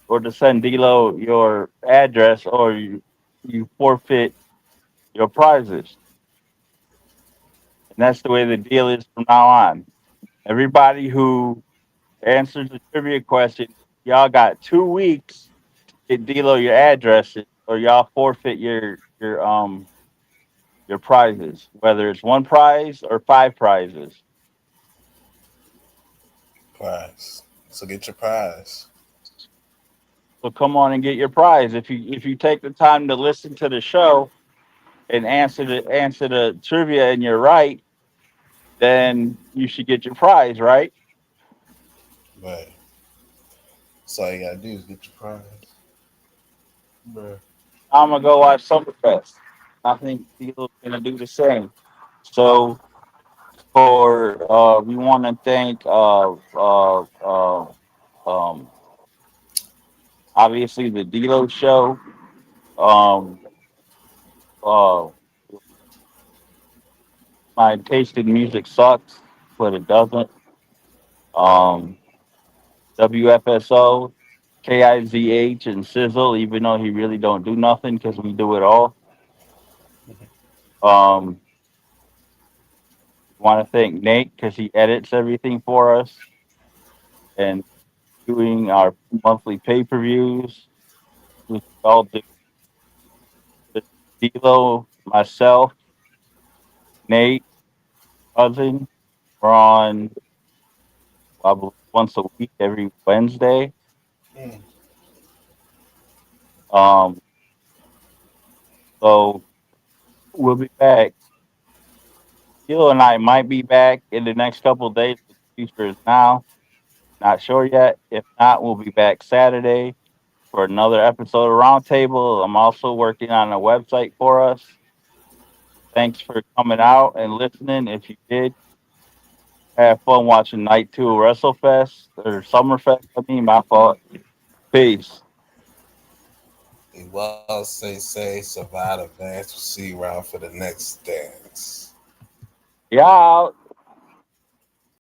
or to send Delo your address, or you forfeit your prizes. And that's the way the deal is from now on. Everybody who answers the trivia question, y'all got 2 weeks to get Delo your addresses, or y'all forfeit your prizes, whether it's one prize or five prizes. Prize. So get your prize. So come on and get your prize. If you take the time to listen to the show and answer the trivia and you're right, then you should get your prize, right? Right. So all you gotta do is get your prize. Bruh. I'm gonna go watch Summerfest. I think Steel's gonna do the same. So for we want to thank um, obviously the Delo show. Um, uh, my taste in music sucks, but it doesn't. Um, WFSO, KIZH, and Sizzle, even though he really don't do nothing because we do it all. Um, want to thank Nate because he edits everything for us and doing our monthly pay per views, which we all do. D'Lo, myself, Nate, cousin, we're on I believe once a week, every Wednesday. Mm. Um, so we'll be back. D'Lo and I might be back in the next couple of days. The future is now. Not sure yet. If not, we'll be back Saturday for another episode of Roundtable. I'm also working on a website for us. Thanks for coming out and listening. If you did, have fun watching Night 2 of WrestleFest or Summerfest. I mean, my fault. Peace. Be well, stay safe, survive, advance. We'll see you around for the next dance. Yeah.